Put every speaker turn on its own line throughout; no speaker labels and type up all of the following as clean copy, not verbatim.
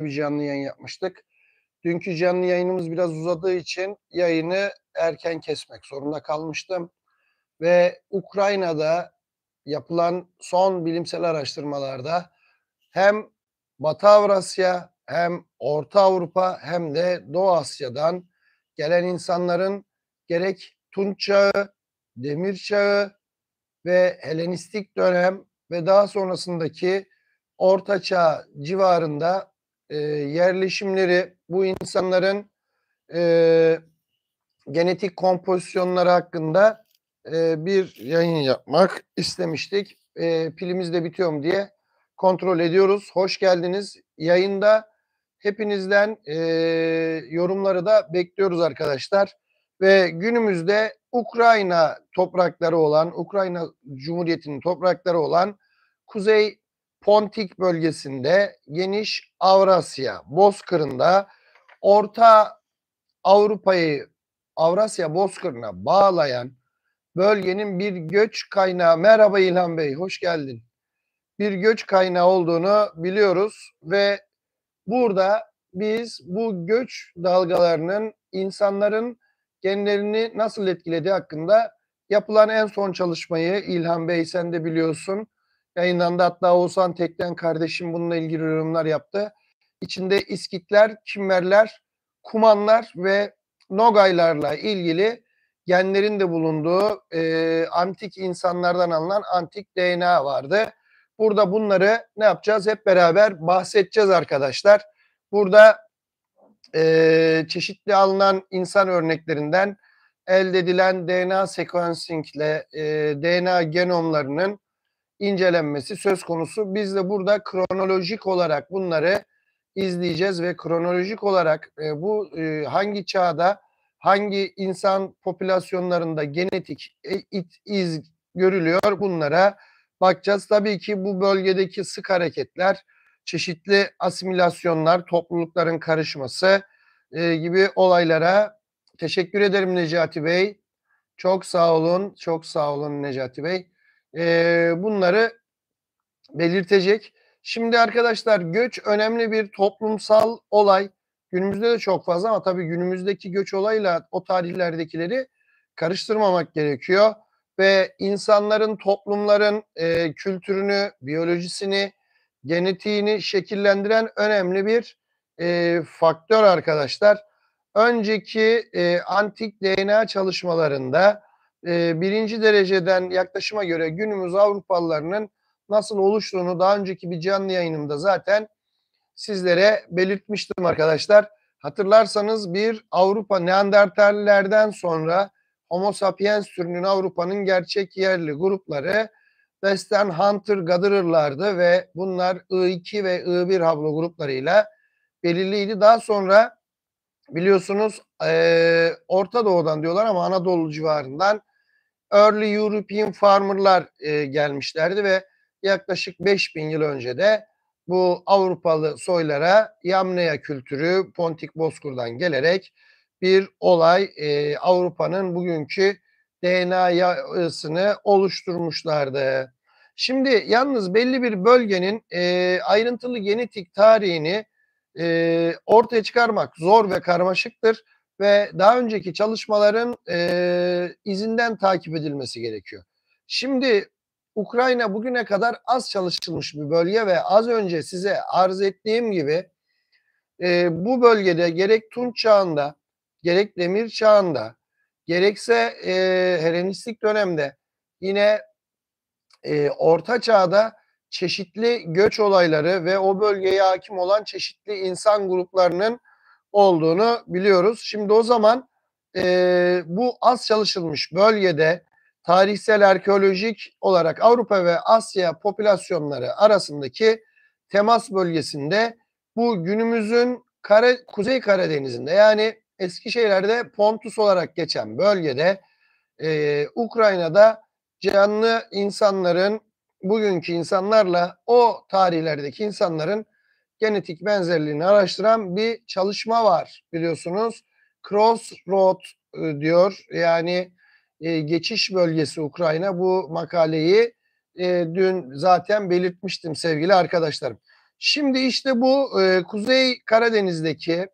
bir canlı yayın yapmıştık. Dünkü canlı yayınımız biraz uzadığı için yayını erken kesmek zorunda kalmıştım ve Ukrayna'da yapılan son bilimsel araştırmalarda hem Batı Avrasya hem Orta Avrupa hem de Doğu Asya'dan gelen insanların gerek Tunç Çağı, Demir Çağı ve Helenistik dönem ve daha sonrasındaki Orta Çağ civarında yerleşimleri, bu insanların e, genetik kompozisyonları hakkında bir yayın yapmak istemiştik. Pilimiz de bitiyor mu diye kontrol ediyoruz. Hoş geldiniz. Yayında hepinizden yorumları da bekliyoruz arkadaşlar. Ve günümüzde Ukrayna toprakları olan, Ukrayna Cumhuriyeti'nin toprakları olan Kuzey Pontik bölgesinde, geniş Avrasya Bozkırı'nda, Orta Avrupa'yı Avrasya Bozkırı'na bağlayan bölgenin bir göç kaynağı. Merhaba İlhan Bey, hoş geldin. Bir göç kaynağı olduğunu biliyoruz ve burada biz bu göç dalgalarının insanların genlerini nasıl etkilediği hakkında yapılan en son çalışmayı İlhan Bey sen de biliyorsun. Yayınlandı, hatta Oğuzhan Tekten kardeşim bununla ilgili yorumlar yaptı. İçinde İskitler, Kimmerler, Kumanlar ve Nogaylarla ilgili genlerin de bulunduğu antik insanlardan alınan antik DNA vardı. Burada bunları ne yapacağız? Hep beraber bahsedeceğiz arkadaşlar. Burada çeşitli alınan insan örneklerinden elde edilen DNA sequencing ile DNA genomlarının incelenmesi söz konusu. Biz de burada kronolojik olarak bunları izleyeceğiz ve kronolojik olarak bu hangi çağda hangi insan popülasyonlarında genetik iz görülüyor, bunlara bakacağız. Tabii ki bu bölgedeki sık hareketler, çeşitli asimilasyonlar, toplulukların karışması gibi olaylara teşekkür ederim Necati Bey. Çok sağ olun, çok sağ olun Necati Bey. Bunları belirtecek. Şimdi arkadaşlar, göç önemli bir toplumsal olay. Günümüzde de çok fazla ama tabii günümüzdeki göç olayla o tarihlerdekileri karıştırmamak gerekiyor. Ve insanların, toplumların kültürünü, biyolojisini, genetiğini şekillendiren önemli bir faktör arkadaşlar. Önceki antik DNA çalışmalarında birinci dereceden yaklaşıma göre günümüz Avrupalılarının nasıl oluştuğunu daha önceki bir canlı yayınımda zaten sizlere belirtmiştim arkadaşlar. Hatırlarsanız bir Avrupa Neandertallerden sonra Homo sapiens türünün Avrupa'nın gerçek yerli grupları Western Hunter Gatherer'lardı ve bunlar I2 ve I1 haplogruplarıyla belirliydi. Daha sonra biliyorsunuz Orta Doğu'dan diyorlar ama Anadolu civarından Early European Farmer'lar gelmişlerdi ve yaklaşık 5000 yıl önce de bu Avrupalı soylara Yamnaya kültürü Pontik Bozkır'dan gelerek bir olay Avrupa'nın bugünkü DNA'sını oluşturmuşlardı. Şimdi yalnız belli bir bölgenin ayrıntılı genetik tarihini ortaya çıkarmak zor ve karmaşıktır ve daha önceki çalışmaların izinden takip edilmesi gerekiyor. Şimdi Ukrayna bugüne kadar az çalışılmış bir bölge ve az önce size arz ettiğim gibi bu bölgede gerek Tunç Çağı'nda, gerek Demir Çağı'nda, gerekse Helenistik dönemde, yine Orta Çağ'da çeşitli göç olayları ve o bölgeye hakim olan çeşitli insan gruplarının olduğunu biliyoruz. Şimdi o zaman bu az çalışılmış bölgede tarihsel arkeolojik olarak Avrupa ve Asya popülasyonları arasındaki temas bölgesinde bu günümüzün Kuzey Karadeniz'inde, yani Eskişehir'de Pontus olarak geçen bölgede Ukrayna'da canlı insanların, bugünkü insanlarla o tarihlerdeki insanların genetik benzerliğini araştıran bir çalışma var biliyorsunuz. Crossroad diyor, yani geçiş bölgesi Ukrayna. Bu makaleyi dün zaten belirtmiştim sevgili arkadaşlarım. Şimdi işte bu Kuzey Karadeniz'deki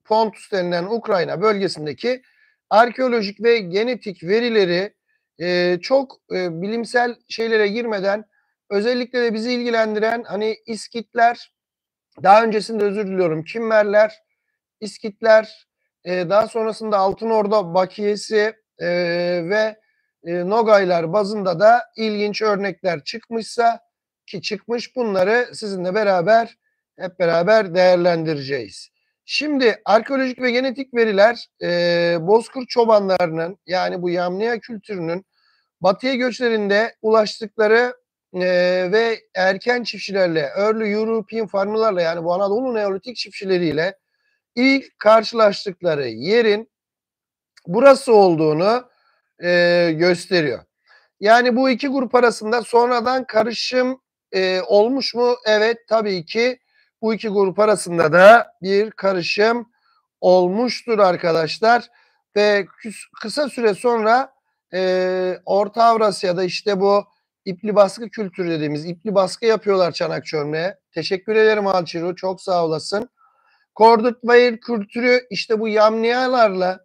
Pontus denilen Ukrayna bölgesindeki arkeolojik ve genetik verileri çok bilimsel şeylere girmeden özellikle de bizi ilgilendiren hani İskitler, daha öncesinde özür diliyorum Kimmerler, İskitler, daha sonrasında Altın Orda Bakiyesi ve Nogaylar bazında da ilginç örnekler çıkmışsa ki çıkmış bunları sizinle beraber hep beraber değerlendireceğiz. Şimdi arkeolojik ve genetik veriler Bozkır çobanlarının yani bu Yamnia kültürünün batıya göçlerinde ulaştıkları ve erken çiftçilerle, Early European farmlarla yani bu Anadolu Neolitik çiftçileriyle ilk karşılaştıkları yerin burası olduğunu gösteriyor. Yani bu iki grup arasında sonradan karışım olmuş mu? Evet, tabii ki bu iki grup arasında da bir karışım olmuştur arkadaşlar. Ve kısa süre sonra Orta Avrasya'da işte bu ipli baskı kültürü dediğimiz ipli baskı yapıyorlar çanak çömleğe. Teşekkür ederim Alçiro, çok sağ olasın. Corded kültürü işte bu yamniyalarla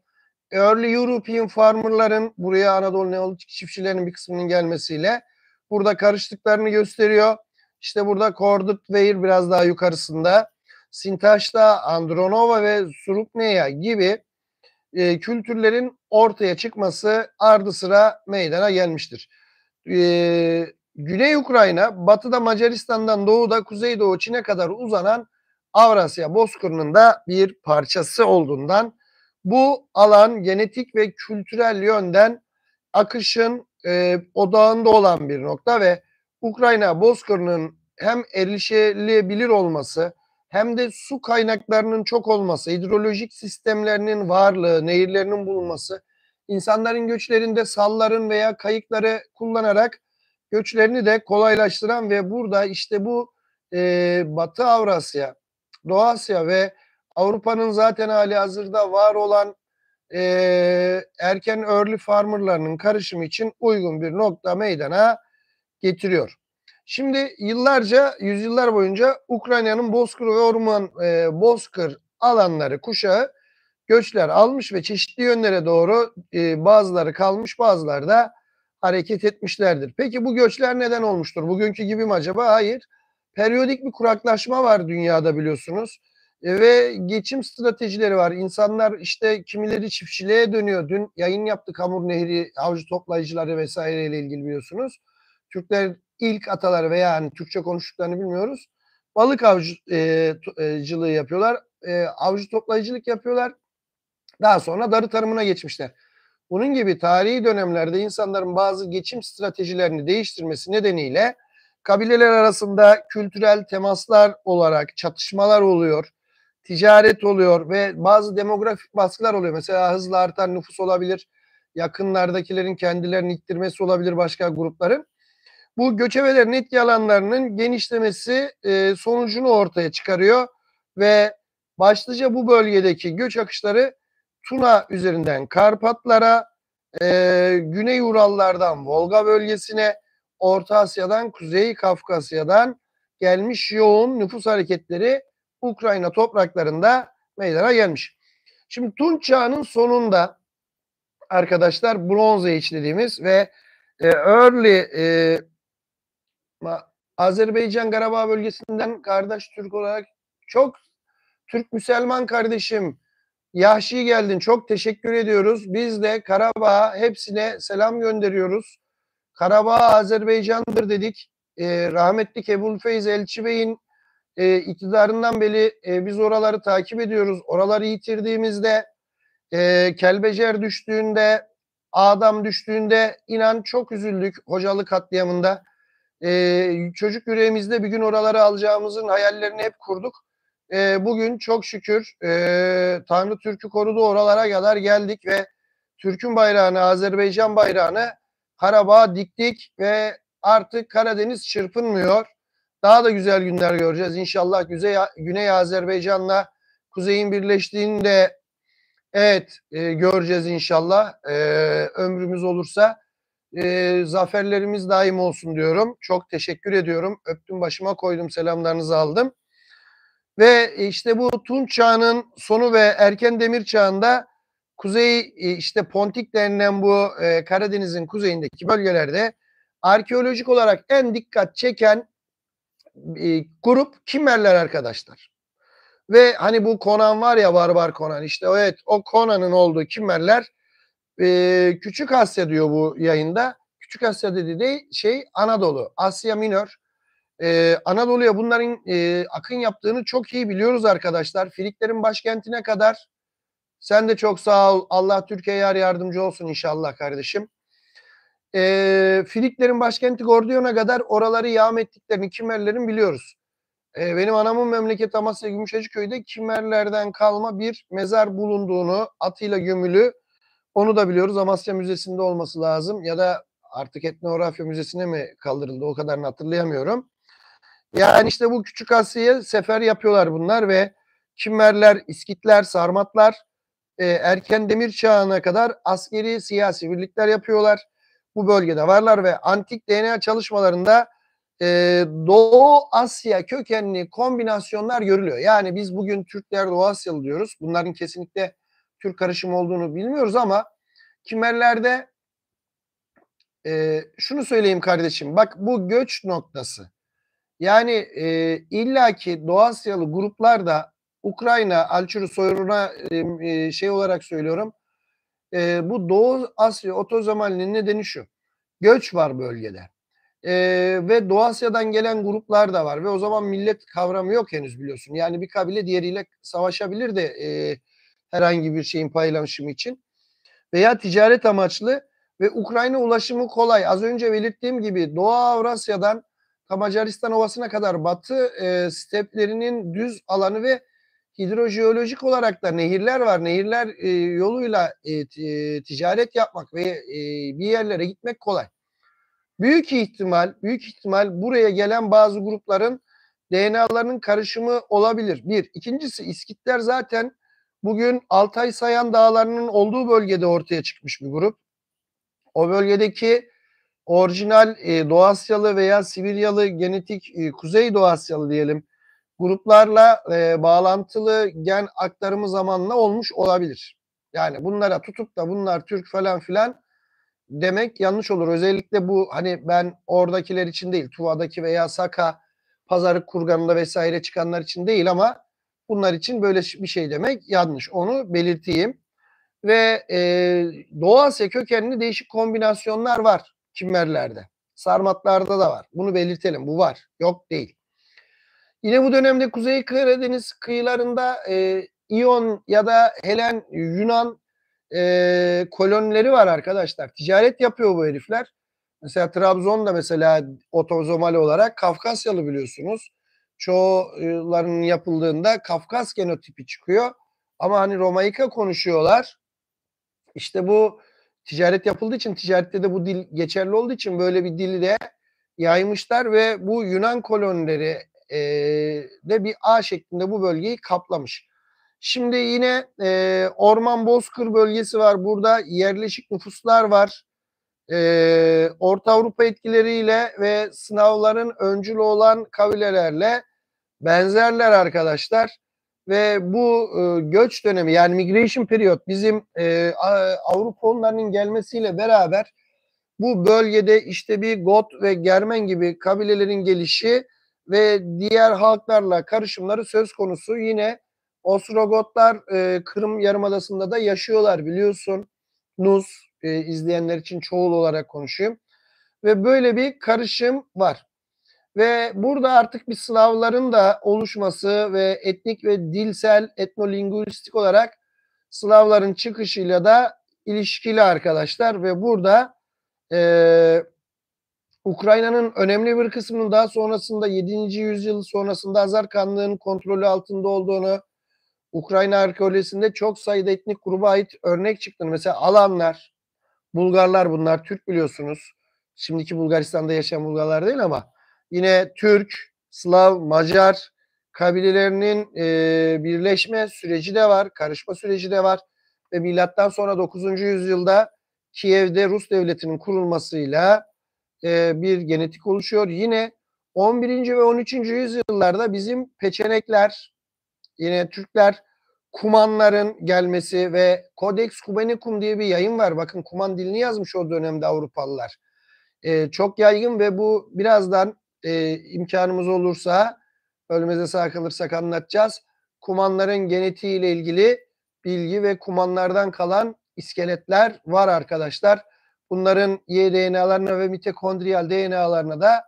Early European farmerların buraya Anadolu Neolitik çiftçilerinin bir kısmının gelmesiyle burada karıştıklarını gösteriyor. İşte burada Corded biraz daha yukarısında. Sintaş'ta Andronova ve Surukneya gibi kültürlerin ortaya çıkması ardı sıra meydana gelmiştir. Güney Ukrayna, batıda Macaristan'dan doğuda Kuzeydoğu Çin'e kadar uzanan Avrasya Bozkırı'nın da bir parçası olduğundan bu alan genetik ve kültürel yönden akışın odağında olan bir nokta ve Ukrayna Bozkırı'nın hem erişilebilir olması hem de su kaynaklarının çok olması, hidrolojik sistemlerinin varlığı, nehirlerinin bulunması, insanların göçlerinde salların veya kayıkları kullanarak göçlerini de kolaylaştıran ve burada işte bu Batı Avrasya, Doğu Asya ve Avrupa'nın zaten hali hazırda var olan erken early farmerlarının karışımı için uygun bir nokta meydana getiriyor. Şimdi yıllarca, yüzyıllar boyunca Ukrayna'nın bozkır ve orman bozkır alanları, kuşağı göçler almış ve çeşitli yönlere doğru bazıları kalmış, bazıları da hareket etmişlerdir. Peki bu göçler neden olmuştur? Bugünkü gibi mi acaba? Hayır. Periyodik bir kuraklaşma var dünyada biliyorsunuz. Ve geçim stratejileri var. İnsanlar işte kimileri çiftçiliğe dönüyor. Dün yayın yaptık Amur Nehri avcı toplayıcıları vesaireyle ilgili biliyorsunuz. Türkler ilk ataları veya hani Türkçe konuştuklarını bilmiyoruz. Balık avcılığı yapıyorlar. Avcı toplayıcılık yapıyorlar. Daha sonra darı tarımına geçmişler. Bunun gibi tarihi dönemlerde insanların bazı geçim stratejilerini değiştirmesi nedeniyle kabileler arasında kültürel temaslar olarak çatışmalar oluyor, ticaret oluyor ve bazı demografik baskılar oluyor. Mesela hızla artan nüfus olabilir, yakınlardakilerin kendilerini ittirmesi olabilir başka grupların. Bu göçebelerin etki alanlarının genişlemesi sonucunu ortaya çıkarıyor ve başlıca bu bölgedeki göç akışları Tuna üzerinden Karpatlara, Güney Urallardan Volga bölgesine, Orta Asya'dan Kuzey Kafkasya'dan gelmiş yoğun nüfus hareketleri Ukrayna topraklarında meydana gelmiş. Şimdi Tunç Çağı'nın sonunda arkadaşlar Bronze Age dediğimiz ve Early Azerbaycan Karabağ bölgesinden kardeş Türk olarak çok Türk Müslüman kardeşim Yahşi geldin. Çok teşekkür ediyoruz. Biz de Karabağ hepsine selam gönderiyoruz. Karabağ Azerbaycan'dır dedik. Rahmetli Ebulfeyz Elçi Bey'in iktidarından beri biz oraları takip ediyoruz. Oraları yitirdiğimizde Kelbecer düştüğünde, Adam düştüğünde inan çok üzüldük hocalık katliamında. Çocuk yüreğimizde bir gün oraları alacağımızın hayallerini hep kurduk. Bugün çok şükür Tanrı Türk'ü korudu, oralara kadar geldik ve Türk'ün bayrağını, Azerbaycan bayrağını Karabağ'a diktik ve artık Karadeniz çırpınmıyor. Daha da güzel günler göreceğiz. İnşallah Güney Azerbaycan'la Kuzey'in birleştiğinde evet göreceğiz inşallah. Ömrümüz olursa zaferlerimiz daim olsun diyorum. Çok teşekkür ediyorum. Öptüm başıma koydum, selamlarınızı aldım. Ve işte bu Tunç Çağı'nın sonu ve Erken Demir Çağı'nda Kuzey işte Pontik denilen bu Karadeniz'in kuzeyindeki bölgelerde arkeolojik olarak en dikkat çeken grup Kimmerler arkadaşlar. Ve hani bu Conan var ya, Barbar Conan, işte evet o Conan'ın olduğu Kimmerler Küçük Asya diyor bu yayında. Küçük Asya dediği de şey Anadolu, Asya Minör. Anadolu'ya bunların akın yaptığını çok iyi biliyoruz arkadaşlar. Friklerin başkentine kadar. Sen de çok sağ ol. Allah Türkiye'ye yardımcı olsun inşallah kardeşim. Friklerin başkenti Gordion'a kadar oraları yağma ettiklerini Kimmerlerin biliyoruz. Benim anamın memleketi Amasya Gümüşhacıköy'de Kimmerlerden kalma bir mezar bulunduğunu, atıyla gömülü, onu da biliyoruz. Amasya Müzesi'nde olması lazım ya da artık Etnografya Müzesi'ne mi kaldırıldı, o kadarını hatırlayamıyorum. Yani işte bu Küçük Asya'ya sefer yapıyorlar bunlar ve Kimmerler, İskitler, Sarmatlar erken demir çağına kadar askeri siyasi birlikler yapıyorlar. Bu bölgede varlar ve antik DNA çalışmalarında Doğu Asya kökenli kombinasyonlar görülüyor. Yani biz bugün Türkler Doğu Asyalı diyoruz. Bunların kesinlikle Türk karışımı olduğunu bilmiyoruz ama Kimmerlerde şunu söyleyeyim kardeşim. Bak bu göç noktası. Yani illaki Doğu Asyalı gruplar da Ukrayna, Alçuru soyuruna şey olarak söylüyorum. Bu Doğu Asya otozomalinin nedeni şu. Göç var bölgede. Ve Doğu Asya'dan gelen gruplar da var. Ve o zaman millet kavramı yok henüz biliyorsun. Yani bir kabile diğeriyle savaşabilir de herhangi bir şeyin paylaşımı için. Veya ticaret amaçlı ve Ukrayna ulaşımı kolay. Az önce belirttiğim gibi Doğu Avrasya'dan Macaristan Ovası'na kadar batı steplerinin düz alanı ve hidrojeolojik olarak da nehirler var. Nehirler yoluyla ticaret yapmak ve bir yerlere gitmek kolay. Büyük ihtimal buraya gelen bazı grupların DNA'larının karışımı olabilir. Bir. İkincisi İskitler zaten bugün Altay Sayan Dağları'nın olduğu bölgede ortaya çıkmış bir grup. O bölgedeki orijinal Doğu Asyalı veya Sibiryalı genetik Kuzey Doğu Asyalı diyelim gruplarla bağlantılı gen aktarımı zamanla olmuş olabilir. Yani bunlara tutup da bunlar Türk falan filan demek yanlış olur. Özellikle bu hani ben oradakiler için değil, Tuva'daki veya Saka, Pazarık Kurganı'nda vesaire çıkanlar için değil ama bunlar için böyle bir şey demek yanlış. Onu belirteyim. Ve Doğu Asya kökenli değişik kombinasyonlar var Kimmerlerde. Sarmatlarda da var. Bunu belirtelim. Bu var. Yok değil. Yine bu dönemde Kuzey Karadeniz kıyılarında İyon ya da Helen Yunan kolonileri var arkadaşlar. Ticaret yapıyor bu herifler. Mesela Trabzon'da mesela otozomal olarak Kafkasyalı biliyorsunuz. Çoğularının yapıldığında Kafkas genotipi çıkıyor. Ama hani Romaika konuşuyorlar. İşte bu ticaret yapıldığı için, ticarette de bu dil geçerli olduğu için böyle bir dili de yaymışlar ve bu Yunan kolonileri de bir ağ şeklinde bu bölgeyi kaplamış. Şimdi yine Orman Bozkır bölgesi var. Burada yerleşik nüfuslar var. Orta Avrupa etkileriyle ve sınavların öncül olan kabilelerle benzerler arkadaşlar. Ve bu göç dönemi yani migration period bizim Avrupalıların gelmesiyle beraber bu bölgede işte bir Got ve Germen gibi kabilelerin gelişi ve diğer halklarla karışımları söz konusu. Yine Ostrogotlar Kırım Yarımadası'nda da yaşıyorlar biliyorsun. Nus izleyenler için çoğul olarak konuşayım. Ve böyle bir karışım var. Ve burada artık bir Slavların da oluşması ve etnik ve dilsel, etnolinguistik olarak Slavların çıkışıyla da ilişkili arkadaşlar. Ve burada Ukrayna'nın önemli bir kısmının daha sonrasında 7. yüzyıl sonrasında Hazar Khanlığı'nın kontrolü altında olduğunu, Ukrayna arkeolojisinde çok sayıda etnik gruba ait örnek çıktığını, mesela Alanlar, Bulgarlar bunlar Türk biliyorsunuz. Şimdiki Bulgaristan'da yaşayan Bulgarlar değil ama yine Türk, Slav, Macar kabilelerinin birleşme süreci de var, karışma süreci de var. Ve milattan sonra 9. yüzyılda Kiev'de Rus devletinin kurulmasıyla bir genetik oluşuyor. Yine 11. ve 13. yüzyıllarda bizim peçenekler, Yine Türkler Kumanların gelmesi ve Codex Cumanicum diye bir yayın var. Bakın Kuman dilini yazmış o dönemde Avrupalılar. Çok yaygın ve bu birazdan imkanımız olursa, ölmeze sağ kalırsak anlatacağız. Kumanların genetiğiyle ilgili bilgi ve kumanlardan kalan iskeletler var arkadaşlar. Bunların y-DNA'larına ve mitokondriyal DNA'larına da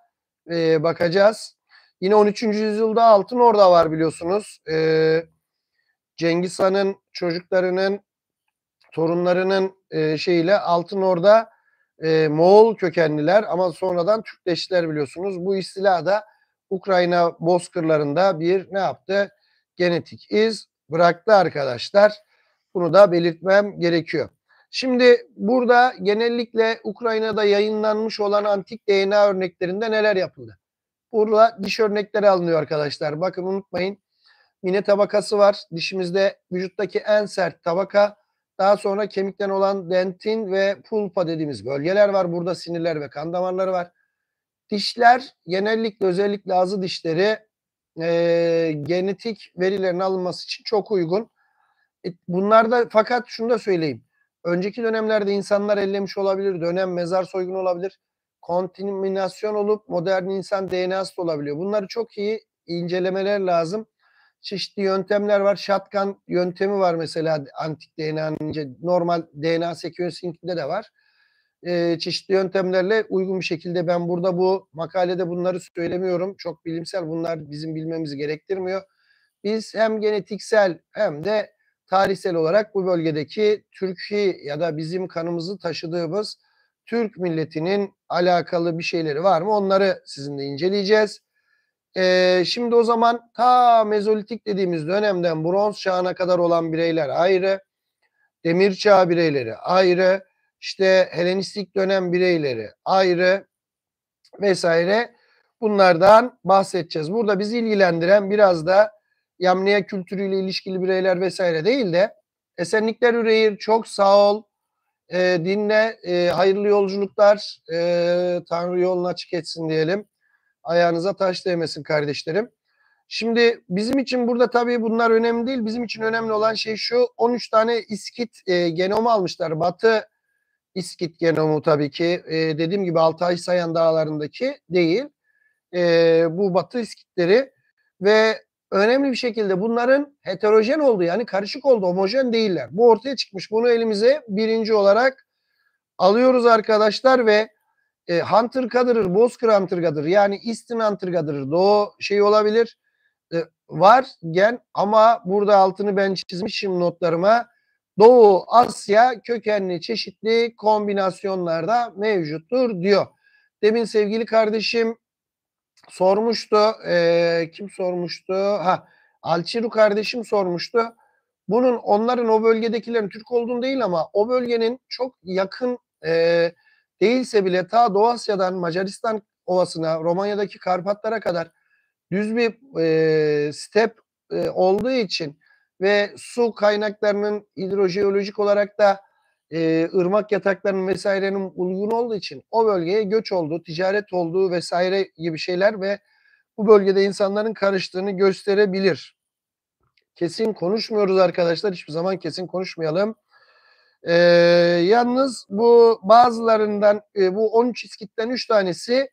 bakacağız. Yine 13. yüzyılda Altın Orda var biliyorsunuz. Cengiz Han'ın çocuklarının, torunlarının şeyiyle Altın Orda Moğol kökenliler ama sonradan Türkleştiler biliyorsunuz. Bu istila da Ukrayna bozkırlarında bir ne yaptı? Genetik iz bıraktı arkadaşlar. Bunu da belirtmem gerekiyor. Şimdi burada genellikle Ukrayna'da yayınlanmış olan antik DNA örneklerinde neler yapıldı? Burada diş örnekleri alınıyor arkadaşlar. Bakın unutmayın. Mine tabakası var. Dişimizde vücuttaki en sert tabaka. Daha sonra kemikten olan dentin ve pulpa dediğimiz bölgeler var. Burada sinirler ve kan damarları var. Dişler genellikle özellikle ağzı dişleri genetik verilerin alınması için çok uygun. Bunlarda fakat şunu da söyleyeyim. Önceki dönemlerde insanlar ellemiş olabilir. Dönem mezar soygunu olabilir. Kontaminasyon olup modern insan DNA'sı da olabiliyor. Bunları çok iyi incelemeler lazım. Çeşitli yöntemler var. Shotgun yöntemi var mesela antik DNA'nın normal DNA sequencing'de de var. Çeşitli yöntemlerle uygun bir şekilde ben burada bu makalede bunları söylemiyorum. Çok bilimsel bunlar bizim bilmemizi gerektirmiyor. Biz hem genetiksel hem de tarihsel olarak bu bölgedeki Türkiye ya da bizim kanımızı taşıdığımız Türk milletinin alakalı bir şeyleri var mı? Onları sizinle inceleyeceğiz. Şimdi o zaman ta Mezolitik dediğimiz dönemden Bronz çağına kadar olan bireyler ayrı, Demir çağı bireyleri ayrı, işte Helenistik dönem bireyleri ayrı vesaire bunlardan bahsedeceğiz. Burada bizi ilgilendiren biraz da Yamniye kültürüyle ilişkili bireyler vesaire değil de Esenlikler Üreyir çok sağ ol. Dinle hayırlı yolculuklar. Tanrı yolunu açık etsin diyelim. Ayağınıza taş değmesin kardeşlerim. Şimdi bizim için burada tabii bunlar önemli değil. Bizim için önemli olan şey şu. 13 tane İskit genomu almışlar. Batı İskit genomu tabii ki. Dediğim gibi Altay Sayan Dağları'ndaki değil. Bu Batı İskitleri ve önemli bir şekilde bunların heterojen olduğu yani karışık olduğu, homojen değiller. Bu ortaya çıkmış. Bunu elimize birinci olarak alıyoruz arkadaşlar ve Hunter Gather'ır, Bozkır Hunter Gather'ır yani Eastern Hunter Gather'ır. Doğu şey olabilir. Var gen ama burada altını ben çizmişim notlarıma. Doğu Asya kökenli çeşitli kombinasyonlarda mevcuttur diyor. Demin sevgili kardeşim sormuştu. Kim sormuştu? Alçiru kardeşim sormuştu. Onların o bölgedekilerin Türk olduğunu değil ama o bölgenin çok yakın değilse bile ta Doğu Asya'dan Macaristan Ovası'na, Romanya'daki Karpatlara kadar düz bir step olduğu için ve su kaynaklarının hidrojeolojik olarak da ırmak yataklarının vesairenin uygun olduğu için o bölgeye göç olduğu, ticaret olduğu vesaire gibi şeyler ve bu bölgede insanların karıştığını gösterebilir. Kesin konuşmuyoruz arkadaşlar. Hiçbir zaman kesin konuşmayalım. Yalnız bu bazılarından bu 13 İskit'ten 3 tanesi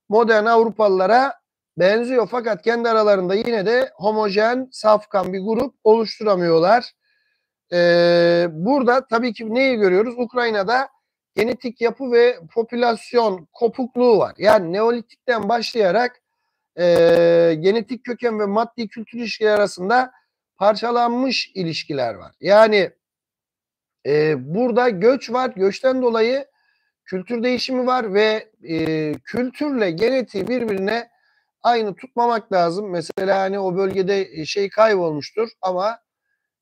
modern Avrupalılara benziyor fakat kendi aralarında yine de homojen, safkan bir grup oluşturamıyorlar. Burada tabii ki neyi görüyoruz? Ukrayna'da genetik yapı ve popülasyon kopukluğu var. Yani Neolitik'ten başlayarak genetik köken ve maddi kültür ilişkileri arasında parçalanmış ilişkiler var. Yani burada göç var. Göçten dolayı kültür değişimi var ve kültürle genetiği birbirine aynı tutmamak lazım. Mesela hani o bölgede şey kaybolmuştur ama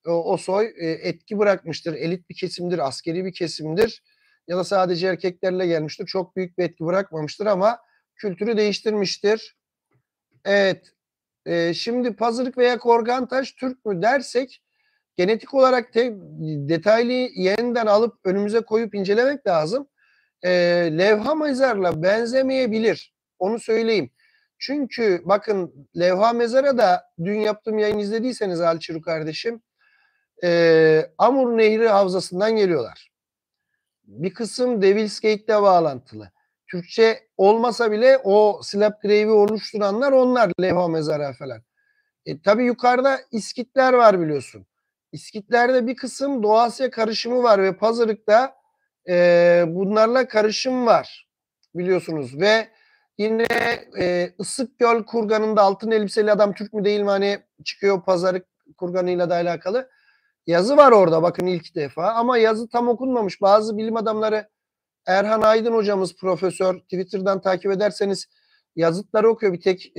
o soy etki bırakmıştır. Elit bir kesimdir, askeri bir kesimdir ya da sadece erkeklerle gelmiştir. Çok büyük bir etki bırakmamıştır ama kültürü değiştirmiştir. Evet. Şimdi Pazırık veya Korgantaş Türk mü dersek genetik olarak detaylı yeniden alıp önümüze koyup incelemek lazım. Levha mezarla benzemeyebilir. Onu söyleyeyim. Çünkü bakın Levha Mezar'a da dün yaptığım yayın izlediyseniz Alçıru kardeşim, Amur Nehri havzasından geliyorlar. Bir kısım Devil's Gate'le bağlantılı. Türkçe olmasa bile o slab grave'i oluşturanlar onlar, Levha Mezarı falan. Tabii yukarıda İskitler var biliyorsun. İskitlerde bir kısım Doğu Asya karışımı var ve Pazarık'ta bunlarla karışım var biliyorsunuz. Ve yine Isıkgöl kurganında altın elbiseli adam Türk mü değil mi hani çıkıyor Pazarık kurganıyla da alakalı. Yazı var orada bakın ilk defa ama yazı tam okunmamış. Bazı bilim adamları Erhan Aydın hocamız profesör Twitter'dan takip ederseniz yazıtları okuyor. Bir tek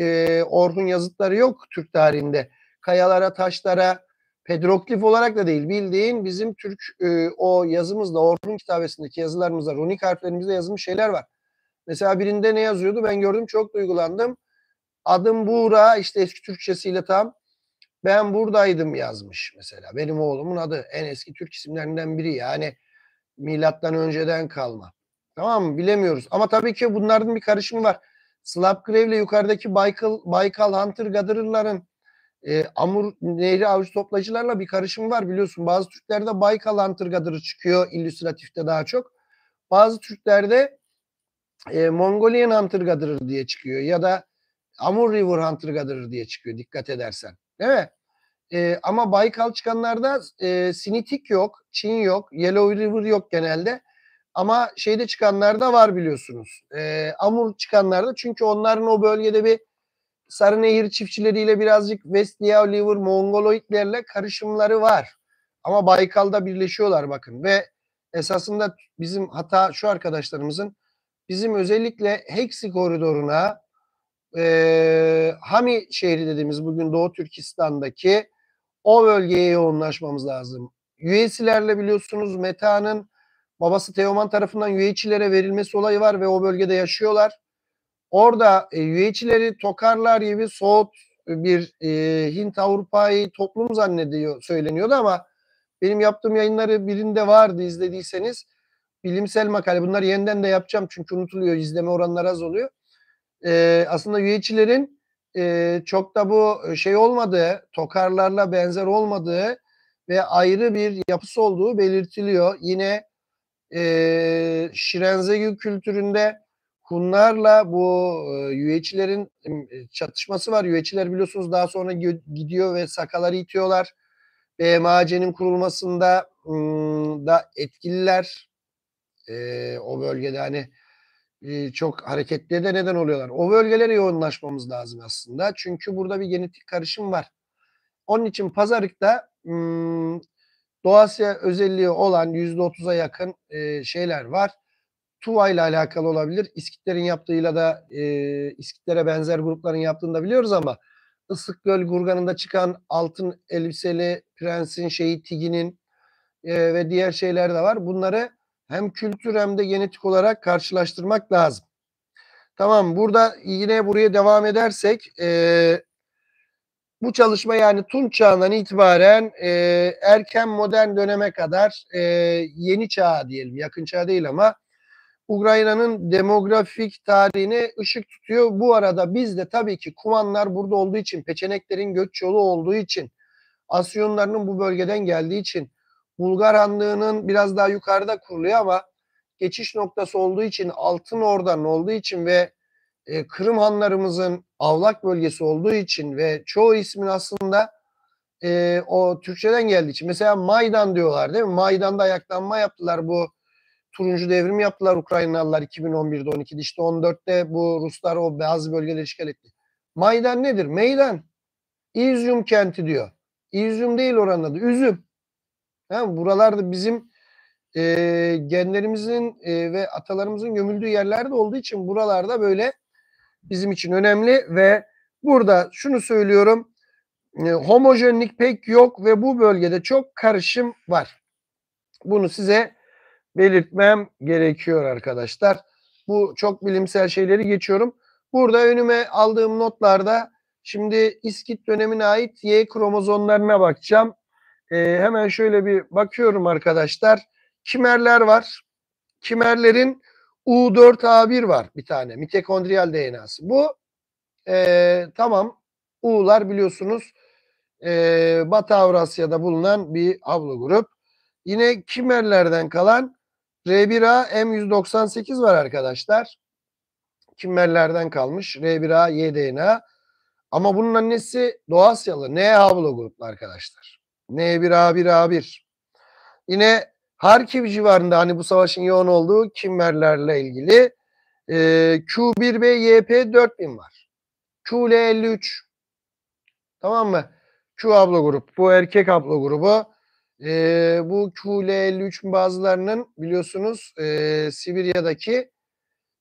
Orhun yazıtları yok Türk tarihinde. Kayalara, taşlara, pedroglif olarak da değil bildiğin bizim Türk o yazımızda Orhun kitabesindeki yazılarımızda runik harflerimizde yazılmış şeyler var. Mesela birinde ne yazıyordu ben gördüm çok duygulandım. Adım Buğra işte eski Türkçesiyle tam ben buradaydım yazmış mesela. Benim oğlumun adı en eski Türk isimlerinden biri yani milattan önceden kalma. Tamam mı? Bilemiyoruz. Ama tabii ki bunların bir karışımı var. Slapgrave ile yukarıdaki Baykal Hunter Gatherer'ların Amur Nehri avcı toplayıcılarla bir karışımı var biliyorsun. Bazı Türklerde Baykal Hunter Gatherer çıkıyor illüstratifte daha çok. Bazı Türklerde Mongolian Hunter Gatherer diye çıkıyor ya da Amur River Hunter Gatherer diye çıkıyor dikkat edersen. Değil mi? Ama Baykal çıkanlarda Sinitik yok, Çin yok, Yellow River yok genelde. Ama şeyde çıkanlarda var biliyorsunuz. Amur çıkanlarda çünkü onların o bölgede bir Sarınehir çiftçileriyle birazcık West Liao River Mongoloidlerle karışımları var. Ama Baykal'da birleşiyorlar bakın ve esasında bizim hata şu arkadaşlarımızın bizim özellikle Heksi koridoruna Hami şehri dediğimiz bugün Doğu Türkistan'daki o bölgeye yoğunlaşmamız lazım. Üyesilerle biliyorsunuz Meta'nın babası Teoman tarafından Yüeçilere verilmesi olayı var ve o bölgede yaşıyorlar. Orada Yüeçileri Tokarlar gibi soğut bir Hint Avrupa'yı toplum zannediyor söyleniyordu ama benim yaptığım yayınları birinde vardı izlediyseniz bilimsel makale bunları yeniden de yapacağım çünkü unutuluyor izleme oranları az oluyor. Aslında Yüeçilerin çok da bu şey olmadığı, Tokarlarla benzer olmadığı ve ayrı bir yapısı olduğu belirtiliyor. Yine Şirenzegü kültüründe Hunlarla bu Yüeçilerin çatışması var. Yüeçiler biliyorsunuz daha sonra gidiyor ve Sakaları itiyorlar. BMAC'nin kurulmasında da etkililer o bölgede hani çok hareketliye de neden oluyorlar. O bölgelere yoğunlaşmamız lazım aslında. Çünkü burada bir genetik karışım var. Onun için Pazarık'ta Doğu Asya özelliği olan %30'a yakın şeyler var. Tuva ile alakalı olabilir. İskitlerin yaptığıyla da İskitlere benzer grupların yaptığını da biliyoruz ama Isıkgöl Gurganı'nda çıkan altın elbiseli prensin şeyi Tigi'nin ve diğer şeyler de var. Bunları hem kültür hem de genetik olarak karşılaştırmak lazım. Tamam burada yine buraya devam edersek bu çalışma yani Tunç çağından itibaren erken modern döneme kadar yeni çağ diyelim yakın çağ değil ama Ukrayna'nın demografik tarihine ışık tutuyor. Bu arada biz de tabii ki Kumanlar burada olduğu için, Peçeneklerin göç yolu olduğu için, Asyonlarının bu bölgeden geldiği için, Bulgar Hanlığı'nın biraz daha yukarıda kuruluyor ama geçiş noktası olduğu için, Altın Ordan olduğu için ve Kırım Hanlarımızın avlak bölgesi olduğu için ve çoğu ismin aslında o Türkçeden geldiği için. Mesela Maydan diyorlar değil mi? Maydan'da ayaklanma yaptılar bu turuncu devrim yaptılar Ukraynalılar 2011'de 12'de işte 14'te bu Ruslar o bazı bölgeleri işgal etti. Maydan nedir? Meydan. İzyum kenti diyor. İzyum değil oranın adı. Üzüm. Ha, buralarda bizim genlerimizin ve atalarımızın gömüldüğü yerlerde olduğu için buralarda böyle bizim için önemli ve burada şunu söylüyorum homojenlik pek yok ve bu bölgede çok karışım var. Bunu size belirtmem gerekiyor arkadaşlar. Bu çok bilimsel şeyleri geçiyorum. Burada önüme aldığım notlarda şimdi İskit dönemine ait Y kromozomlarına bakacağım. Hemen şöyle bir bakıyorum arkadaşlar. Kimerler var. Kimerlerin U4A1 var bir tane mitokondriyal DNA'sı. Bu Tamam. U'lar biliyorsunuz Batı Avrasya'da bulunan bir haplogrup. Yine Kimmerlerden kalan R1A M198 var arkadaşlar. Kimmerlerden kalmış R1A Y-DNA. Ama bunun annesi Doğu Asyalı N haplogruplu arkadaşlar. N1A1A1. Yine Harkiv civarında hani bu savaşın yoğun olduğu Kimmerlerle ilgili Q1B YP4000 var. QL53. Tamam mı? Q haplogrup. Bu erkek haplogrubu. Bu QL53'ün bazılarının biliyorsunuz Sibirya'daki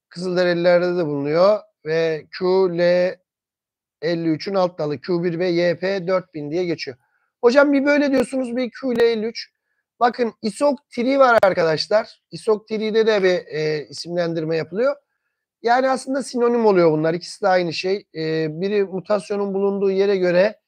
Kızılderililerde de bulunuyor. Ve QL53'ün alt dalı Q1B YP4000 diye geçiyor. Hocam bir böyle diyorsunuz bir QL53. Bakın ISOC3 var arkadaşlar. ISOC3'de de bir isimlendirme yapılıyor. Yani aslında sinonim oluyor bunlar. İkisi de aynı şey. Biri mutasyonun bulunduğu yere göre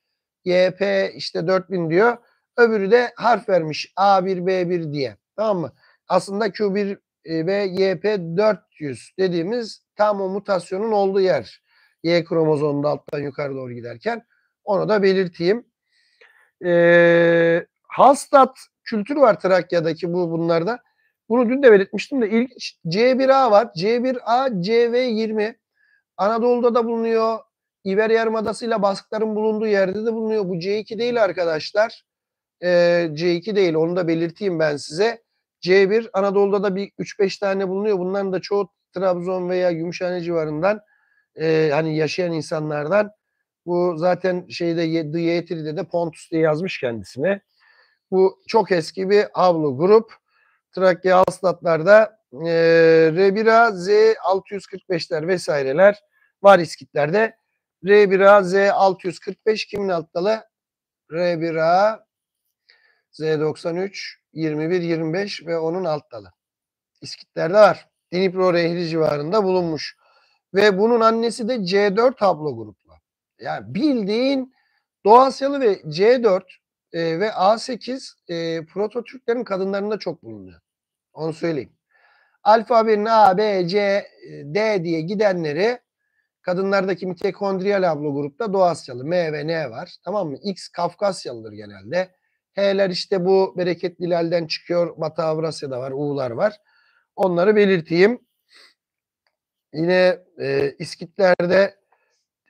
YP işte 4000 diyor. Öbürü de harf vermiş A1 B1 diye. Tamam mı? Aslında Q1 ve YP 400 dediğimiz tam o mutasyonun olduğu yer. Y kromozomunda alttan yukarı doğru giderken. Onu da belirteyim. Hallstatt kültürü var Trakya'daki bunlarda. Bunu dün de belirtmiştim de ilginç. C1A var. C1A CV20. Anadolu'da da bulunuyor. İberya Yarımadası ile Baskların bulunduğu yerde de bulunuyor. Bu C2 değil arkadaşlar. C2 değil. Onu da belirteyim ben size. C1 Anadolu'da da bir 3-5 tane bulunuyor. Bunların da çoğu Trabzon veya Gümüşhane civarından hani yaşayan insanlardan. Bu zaten şeyde The Yetiri'de de Pontus diye yazmış kendisine. Bu çok eski bir haplogrup. Trakya Hallstatt'larda R1A Z645'ler vesaireler var iskitlerde. R1A Z645 kimin alt dalı? R1A Z93 21 25 ve onun alt dalı. İskitlerde var. Dnipro Nehri civarında bulunmuş. Ve bunun annesi de C4 haplogruplu. Yani bildiğin Doğu Asyalı ve C4 ve A8 Proto-Türklerin kadınlarında çok bulunuyor. Onu söyleyeyim. Alfabenin A, B, C, D diye gidenleri kadınlardaki mitokondriyal haplogrupta Doğu Asyalı M ve N var. Tamam mı? X Kafkasyalıdır genelde. H'ler işte bu bereketli hilalden çıkıyor. Batı Avrasya'da var. U'lar var. Onları belirteyim. Yine İskitlerde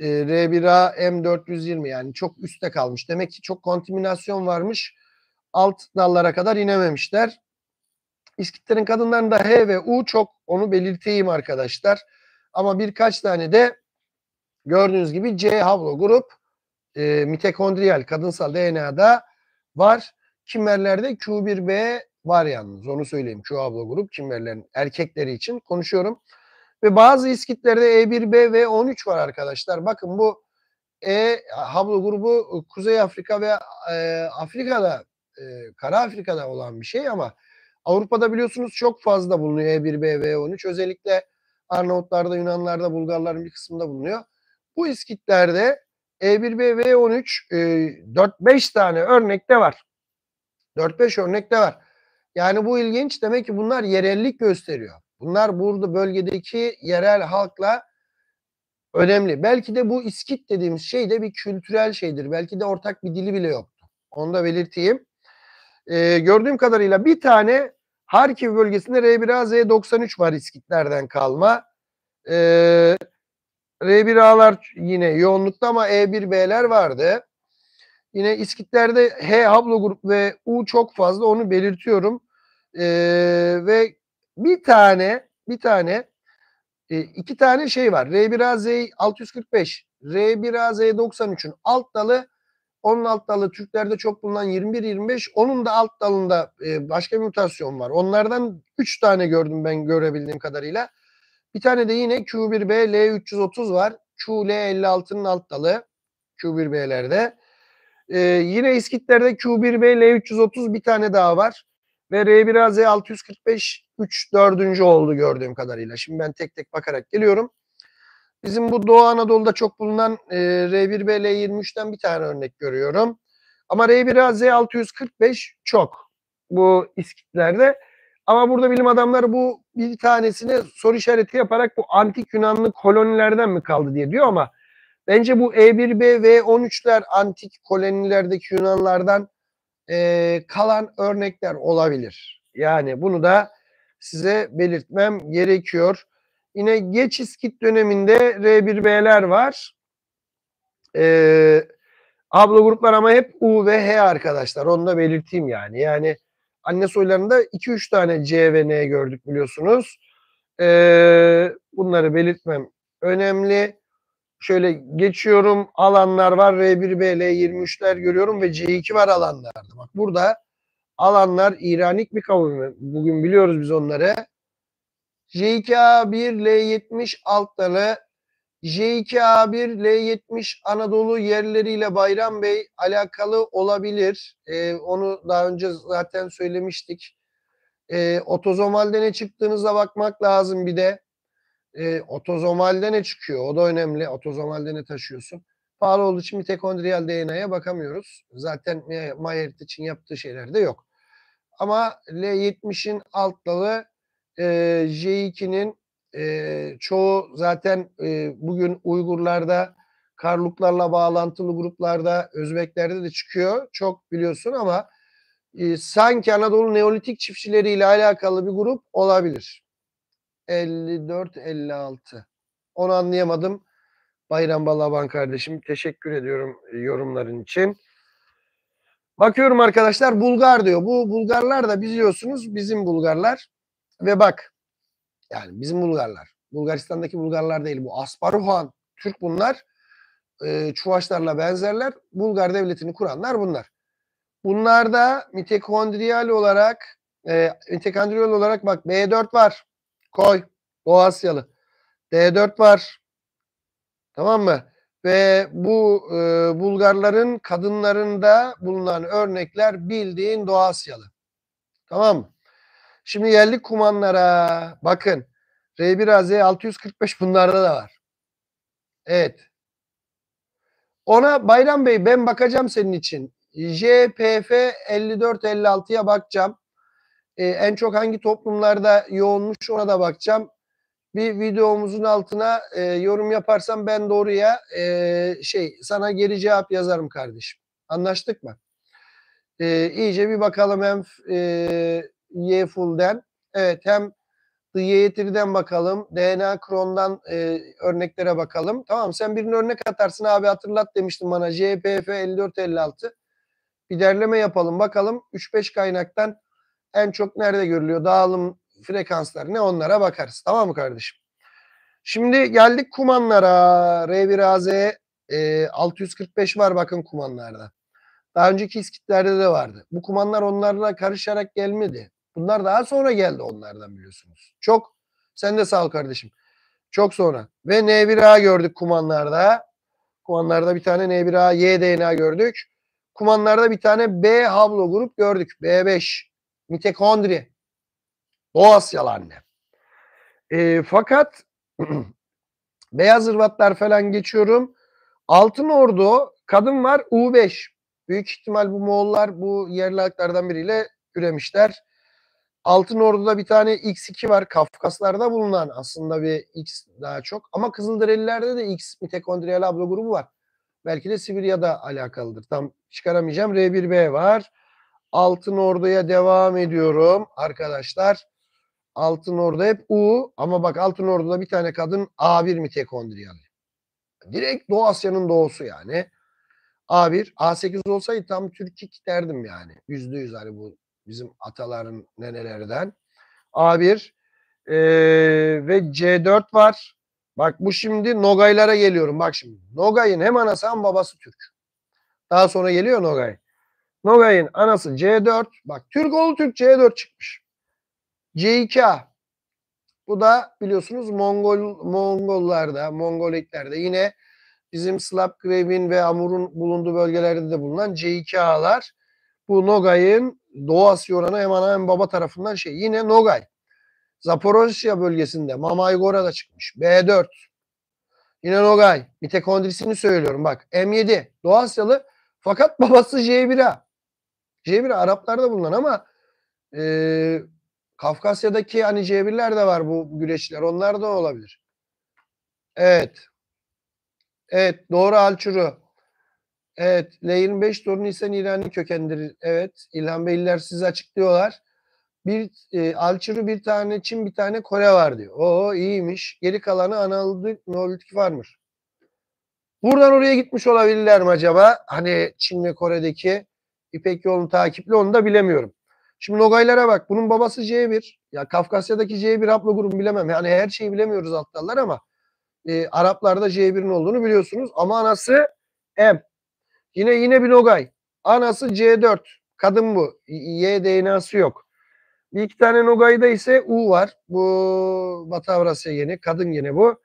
R1A M420 yani çok üstte kalmış. Demek ki çok kontaminasyon varmış. Alt dallara kadar inememişler. İskitlerin kadınlarında H ve U çok, onu belirteyim arkadaşlar. Ama birkaç tane de gördüğünüz gibi C haplogrup mitokondriyal kadınsal DNA'da var. Kimmerlerde Q1B var yalnız. Onu söyleyeyim. Q haplogrup kimmerlerin erkekleri için konuşuyorum. Ve bazı iskitlerde E1B ve 13 var arkadaşlar. Bakın bu haplogrubu Kuzey Afrika ve Afrika'da Kara Afrika'da olan bir şey ama Avrupa'da biliyorsunuz çok fazla bulunuyor E1B ve 13. Özellikle Arnavutlarda, Yunanlarda, Bulgarların bir kısmında bulunuyor. Bu iskitlerde E1B ve 13 4-5 tane örnekte var. 4-5 örnekte var. Yani bu ilginç. Demek ki bunlar yerellik gösteriyor. Bunlar burada bölgedeki yerel halkla önemli. Belki de bu İskit dediğimiz şey de bir kültürel şeydir. Belki de ortak bir dili bile yoktu. Onu da belirteyim. Gördüğüm kadarıyla bir tane Harkiv bölgesinde R1A Z93 var İskitlerden kalma. R1A'lar yine yoğunlukta ama E1B'ler vardı. Yine İskitlerde H haplogrup ve U çok fazla, onu belirtiyorum. Ve bir tane iki tane şey var. R1A Z645, R1A Z93'ün alt dalı, onun alt dalı Türklerde çok bulunan 21-25, onun da alt dalında başka bir mutasyon var. Onlardan 3 tane gördüm ben görebildiğim kadarıyla. Bir tane de yine Q1B L330 var. QL56'nın alt dalı Q1B'lerde. Yine İskitlerde Q1B L330 bir tane daha var. Ve R1A Z645 3 dördüncü oldu gördüğüm kadarıyla. Şimdi ben tek tek bakarak geliyorum. Bizim bu Doğu Anadolu'da çok bulunan R1B L23'ten bir tane örnek görüyorum. Ama R1A Z645 çok bu İskitlerde. Ama burada bilim adamları bu bir tanesine soru işareti yaparak bu antik Yunanlı kolonilerden mi kaldı diye diyor ama Bence bu E1B ve 13'ler antik kolonilerdeki Yunanlardan kalan örnekler olabilir. Yani bunu da size belirtmem gerekiyor. Yine geç İskit döneminde R1B'ler var. Haplogruplar ama hep U ve H arkadaşlar. Onu da belirteyim yani. Yani anne soylarında 2-3 tane C ve N gördük biliyorsunuz. Bunları belirtmem önemli. Şöyle geçiyorum. Alanlar var. R1B, L23'ler görüyorum ve C2 var alanlarda. Bak burada alanlar İranik bir kavim. Bugün biliyoruz biz onları. J2A1, L70 altları, J2A1, L70 Anadolu yerleriyle Bayram Bey alakalı olabilir. Onu daha önce zaten söylemiştik. Otozomalde ne çıktığınıza bakmak lazım bir de. Otozomalde ne çıkıyor? O da önemli. Otozomalde ne taşıyorsun? Pahalı olduğu için mitokondriyal DNA'ya bakamıyoruz. Zaten MyHeritage için yaptığı şeyler de yok. Ama L70'in alt dalı J2'nin çoğu zaten bugün Uygurlarda, Karluklarla bağlantılı gruplarda, Özbeklerde de çıkıyor. Çok biliyorsun ama sanki Anadolu Neolitik çiftçileriyle alakalı bir grup olabilir. 54-56. Onu anlayamadım. Bayram Balaban kardeşim. Teşekkür ediyorum yorumların için. Bakıyorum arkadaşlar Bulgar diyor. Bu Bulgarlar da biliyorsunuz bizim Bulgarlar. Ve bak yani bizim Bulgarlar. Bulgaristan'daki Bulgarlar değil. Bu Asparuhan, Türk bunlar. Çuvaşlarla benzerler. Bulgar devletini kuranlar bunlar. Bunlarda mitokondriyal olarak bak B4 var. Koy. Doğu Asyalı. D4 var. Tamam mı? Ve bu Bulgarların kadınlarında bulunan örnekler bildiğin Doğu Asyalı. Tamam mı? Şimdi geldik kumanlara. Bakın. R1AZ 645 bunlarda da var. Evet. Ona Bayram Bey ben bakacağım senin için. JPF 54-56'ya bakacağım. En çok hangi toplumlarda yoğunmuş ona da bakacağım. Bir videomuzun altına yorum yaparsam ben doğruya sana geri cevap yazarım kardeşim. Anlaştık mı? İyice bir bakalım hem YFull'den evet hem The Yeğetir'den bakalım. DNA Cron'dan örneklere bakalım. Tamam sen birini örnek atarsın abi hatırlat demiştin bana. JPF 54-56. Bir derleme yapalım bakalım. 3-5 kaynaktan en çok nerede görülüyor? Dağılım frekanslar ne onlara bakarız. Tamam mı kardeşim? Şimdi geldik kumanlara. R1AZ 645 var bakın kumanlarda. Daha önceki iskitlerde de vardı. Bu kumanlar onlarla karışarak gelmedi. Bunlar daha sonra geldi onlardan biliyorsunuz. Çok. Sen de sağ ol kardeşim. Çok sonra. Ve N1A gördük kumanlarda. Kumanlarda bir tane N1A Y DNA gördük. Kumanlarda bir tane B haplogrup gördük. B5. Mitokondri. Doğu Asyalı anne. Fakat Beyaz Hırvatlar falan geçiyorum. Altın Ordu kadın var U5. Büyük ihtimal bu Moğollar bu yerli halklardan biriyle üremişler. Altın Ordu'da bir tane X2 var. Kafkaslarda bulunan aslında bir X daha çok. Ama Kızılderililerde de X mitokondriyal haplogrubu var. Belki de Sibirya'da alakalıdır. Tam çıkaramayacağım. R1B var. Altın Ordu'ya devam ediyorum arkadaşlar. Altın Ordu hep U ama bak Altın Ordu'da bir tane kadın A1 mitokondriyal. Direkt Doğu Asya'nın doğusu yani. A1, A8 olsaydı tam Türk derdim yani. %100 hani bu bizim ataların nenelerden. A1 ve C4 var. Bak bu şimdi Nogaylara geliyorum. Bak şimdi. Nogay'ın hem anası hem babası Türk. Daha sonra geliyor Nogay. Nogay'ın anası C4. Bak Türk oğlu Türk C4 çıkmış. C2A. Bu da biliyorsunuz Mongollarda, Mongoliklerde yine bizim Slapgrave'in ve Amur'un bulunduğu bölgelerde de bulunan C2A'lar. Bu Nogay'ın Doğu Asya oranı hem ana hem baba tarafından Yine Nogay. Zaporojye bölgesinde Mamaygora'da çıkmış. B4. Yine Nogay. Mitokondrisini söylüyorum bak. M7. Doğu Asyalı fakat babası J1A. J1A Araplarda bulunan ama Kafkasya'daki hani C1'ler de var bu güreşçiler. Onlar da olabilir. Evet. Evet, doğru Alçuru. Evet, L25 doğru Nisan İrani kökenlidir. Evet, İlhan Beyliler size açıklıyorlar. Bir Alçuru, bir tane Çin, bir tane Kore var diyor. Oo iyiymiş. Geri kalanı Neolitik varmış. Buradan oraya gitmiş olabilirler mi acaba? Hani Çin ve Kore'deki İpek yolunu takipli onu da bilemiyorum. Şimdi Nogaylara bak. Bunun babası C1. Ya Kafkasya'daki C1 haplogrubu bilemem. Yani her şeyi bilemiyoruz alt dallar ama Araplarda C1'in olduğunu biliyorsunuz. Ama anası M. Yine bir Nogay. Anası C4. Kadın bu. Y DNA'sı yok. Bir iki tane Nogay'da ise U var. Bu Batı Avrasya geni. Kadın geni bu.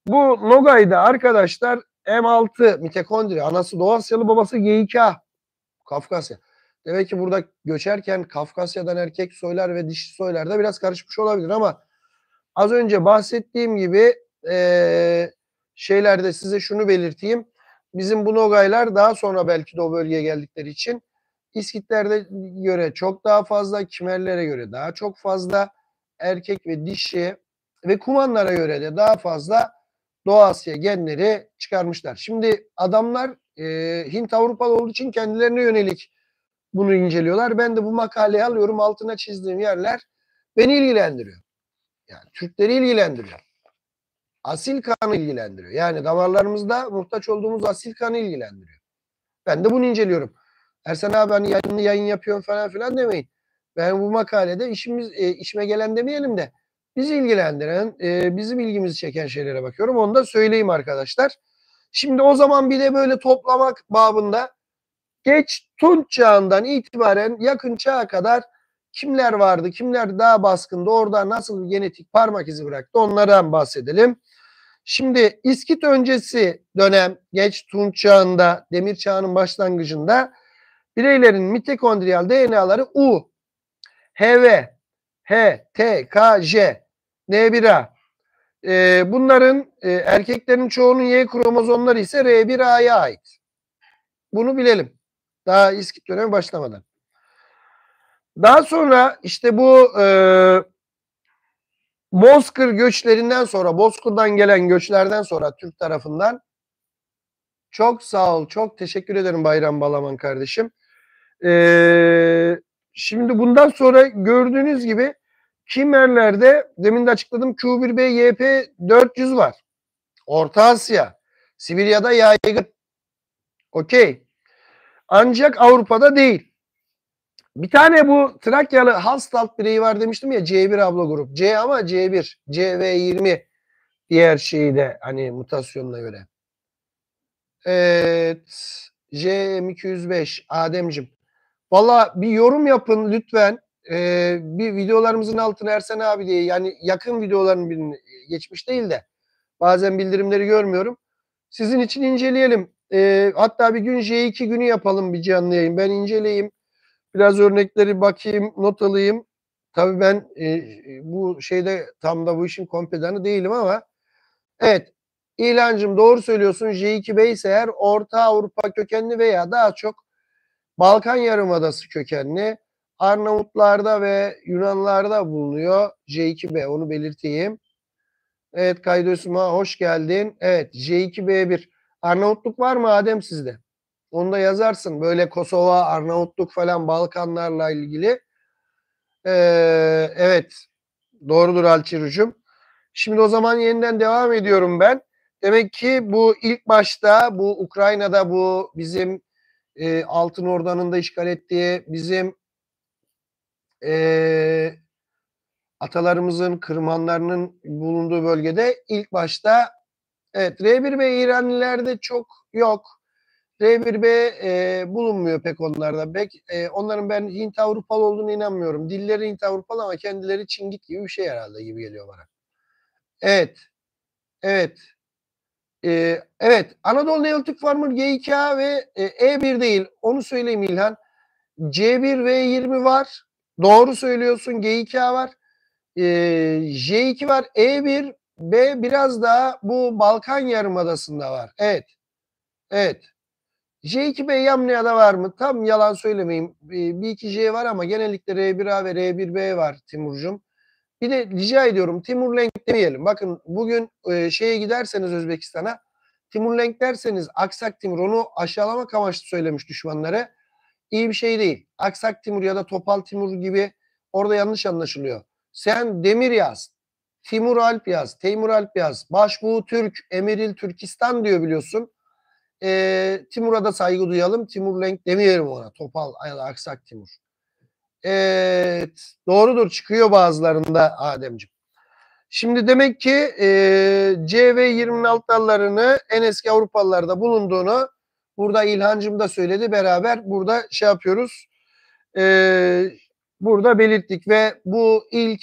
Bu Nogay'da arkadaşlar M6 mitokondri. Anası Doğu Asyalı, babası G2A. Kafkasya. Demek ki burada göçerken Kafkasya'dan erkek soylar ve dişi soylar da biraz karışmış olabilir ama az önce bahsettiğim gibi şeylerde size şunu belirteyim. Bizim bu Nogaylar daha sonra belki de o bölgeye geldikleri için İskitlerde göre çok daha fazla, Kimerlere göre daha çok fazla, erkek ve dişi ve Kumanlara göre de daha fazla Doğu Asya genleri çıkarmışlar. Şimdi adamlar Hint Avrupalı olduğu için kendilerine yönelik bunu inceliyorlar. Ben de bu makaleyi alıyorum, altına çizdiğim yerler beni ilgilendiriyor. Yani Türkleri ilgilendiriyor. Asil kanı ilgilendiriyor. Yani damarlarımızda muhtaç olduğumuz asil kanı ilgilendiriyor. Ben de bunu inceliyorum. Ersen abi hani yayın yapıyorum falan filan demeyin. Ben bu makalede işime gelen demeyelim de bizi ilgilendiren, bizim ilgimizi çeken şeylere bakıyorum. Onu da söyleyeyim arkadaşlar. Şimdi o zaman bir de böyle toplamak babında geç Tunç çağından itibaren yakın çağa kadar kimler vardı, kimler daha baskındı, orada nasıl bir genetik parmak izi bıraktı onlardan bahsedelim. Şimdi İskit öncesi dönem geç Tunç çağında, Demir çağının başlangıcında bireylerin mitokondriyal DNA'ları U, HV, H, T, K, J, N1A. Bunların erkeklerin çoğunun Y kromozomları ise R1A'ya ait. Bunu bilelim. Daha İskit dönemi başlamadan. Daha sonra işte bu Bozkır göçlerinden sonra, Bozkır'dan gelen göçlerden sonra Türk tarafından çok sağ ol, çok teşekkür ederim Bayram Balaman kardeşim. Şimdi bundan sonra gördüğünüz gibi Kimerler'de demin de açıkladım Q1B YP400 var. Orta Asya, Sibirya'da yaygın. Okey. Ancak Avrupa'da değil. Bir tane bu Trakyalı Hastalt bireyi var demiştim ya C1 haplogrup. C ama C1. CV20 diğer şeyi de hani mutasyonuna göre. Evet. JM205 Ademcim. Valla bir yorum yapın lütfen. Bir videolarımızın altına Ersen abi diye yani yakın videoların birini geçmiş değil de bazen bildirimleri görmüyorum. Sizin için inceleyelim. Hatta bir gün J2 günü yapalım bir canlı yayın. Ben inceleyeyim. Biraz örnekleri bakayım, not alayım. Tabii ben bu şeyde tam da bu işin kompedanı değilim ama evet İlhancığım doğru söylüyorsun. J2B ise eğer Orta Avrupa kökenli veya daha çok Balkan Yarımadası kökenli Arnavutlarda ve Yunanlarda bulunuyor. J2B onu belirteyim. Evet Kaydosuma hoş geldin. Evet J2B1. Arnavutluk var mı Adem sizde? Onu da yazarsın. Böyle Kosova, Arnavutluk falan Balkanlarla ilgili. Evet. Doğrudur Alçirucum. Şimdi o zaman yeniden devam ediyorum ben. Demek ki bu ilk başta bu Ukrayna'da bu bizim Altın Ordan'ın da işgal ettiği bizim atalarımızın kırmanlarının bulunduğu bölgede ilk başta evet R1B İranlilerde çok yok. R1B bulunmuyor pek onlarda. Onların ben Hint Avrupalı olduğunu inanmıyorum. Dilleri Hint Avrupalı ama kendileri Çingit gibi bir şey herhalde gibi geliyor bana. Evet. Evet. Evet. Anadolu Neolitik Farmer G2A ve E1 değil. Onu söyleyeyim İlhan. C1 V20 var. Doğru söylüyorsun. G2A var. J2 var. E1 B biraz daha bu Balkan Yarımadası'nda var. Evet. Evet. J2B Yamnia'da var mı? Tam yalan söylemeyeyim. Bir iki J var ama genellikle R1A ve R1B var Timurcuğum. Bir de rica ediyorum Timur Lenk demeyelim. Bakın bugün şeye giderseniz Özbekistan'a Timurlenk derseniz Aksak Timur onu aşağılamak amaçlı söylemiş düşmanları. İyi bir şey değil. Aksak Timur ya da Topal Timur gibi orada yanlış anlaşılıyor. Sen Demir yaz. Timur Alp yaz. Teymur Alp yaz. Başbuğ Türk. Emiril Türkistan diyor biliyorsun. Timur'a da saygı duyalım. Timurlenk demeyelim ona. Topal ya da Aksak Timur. Evet. Doğrudur. Çıkıyor bazılarında Ademciğim. Şimdi demek ki CV26'larını en eski Avrupalılarda bulunduğunu burada İlhancım da söyledi. Beraber burada şey yapıyoruz. Burada belirttik ve bu ilk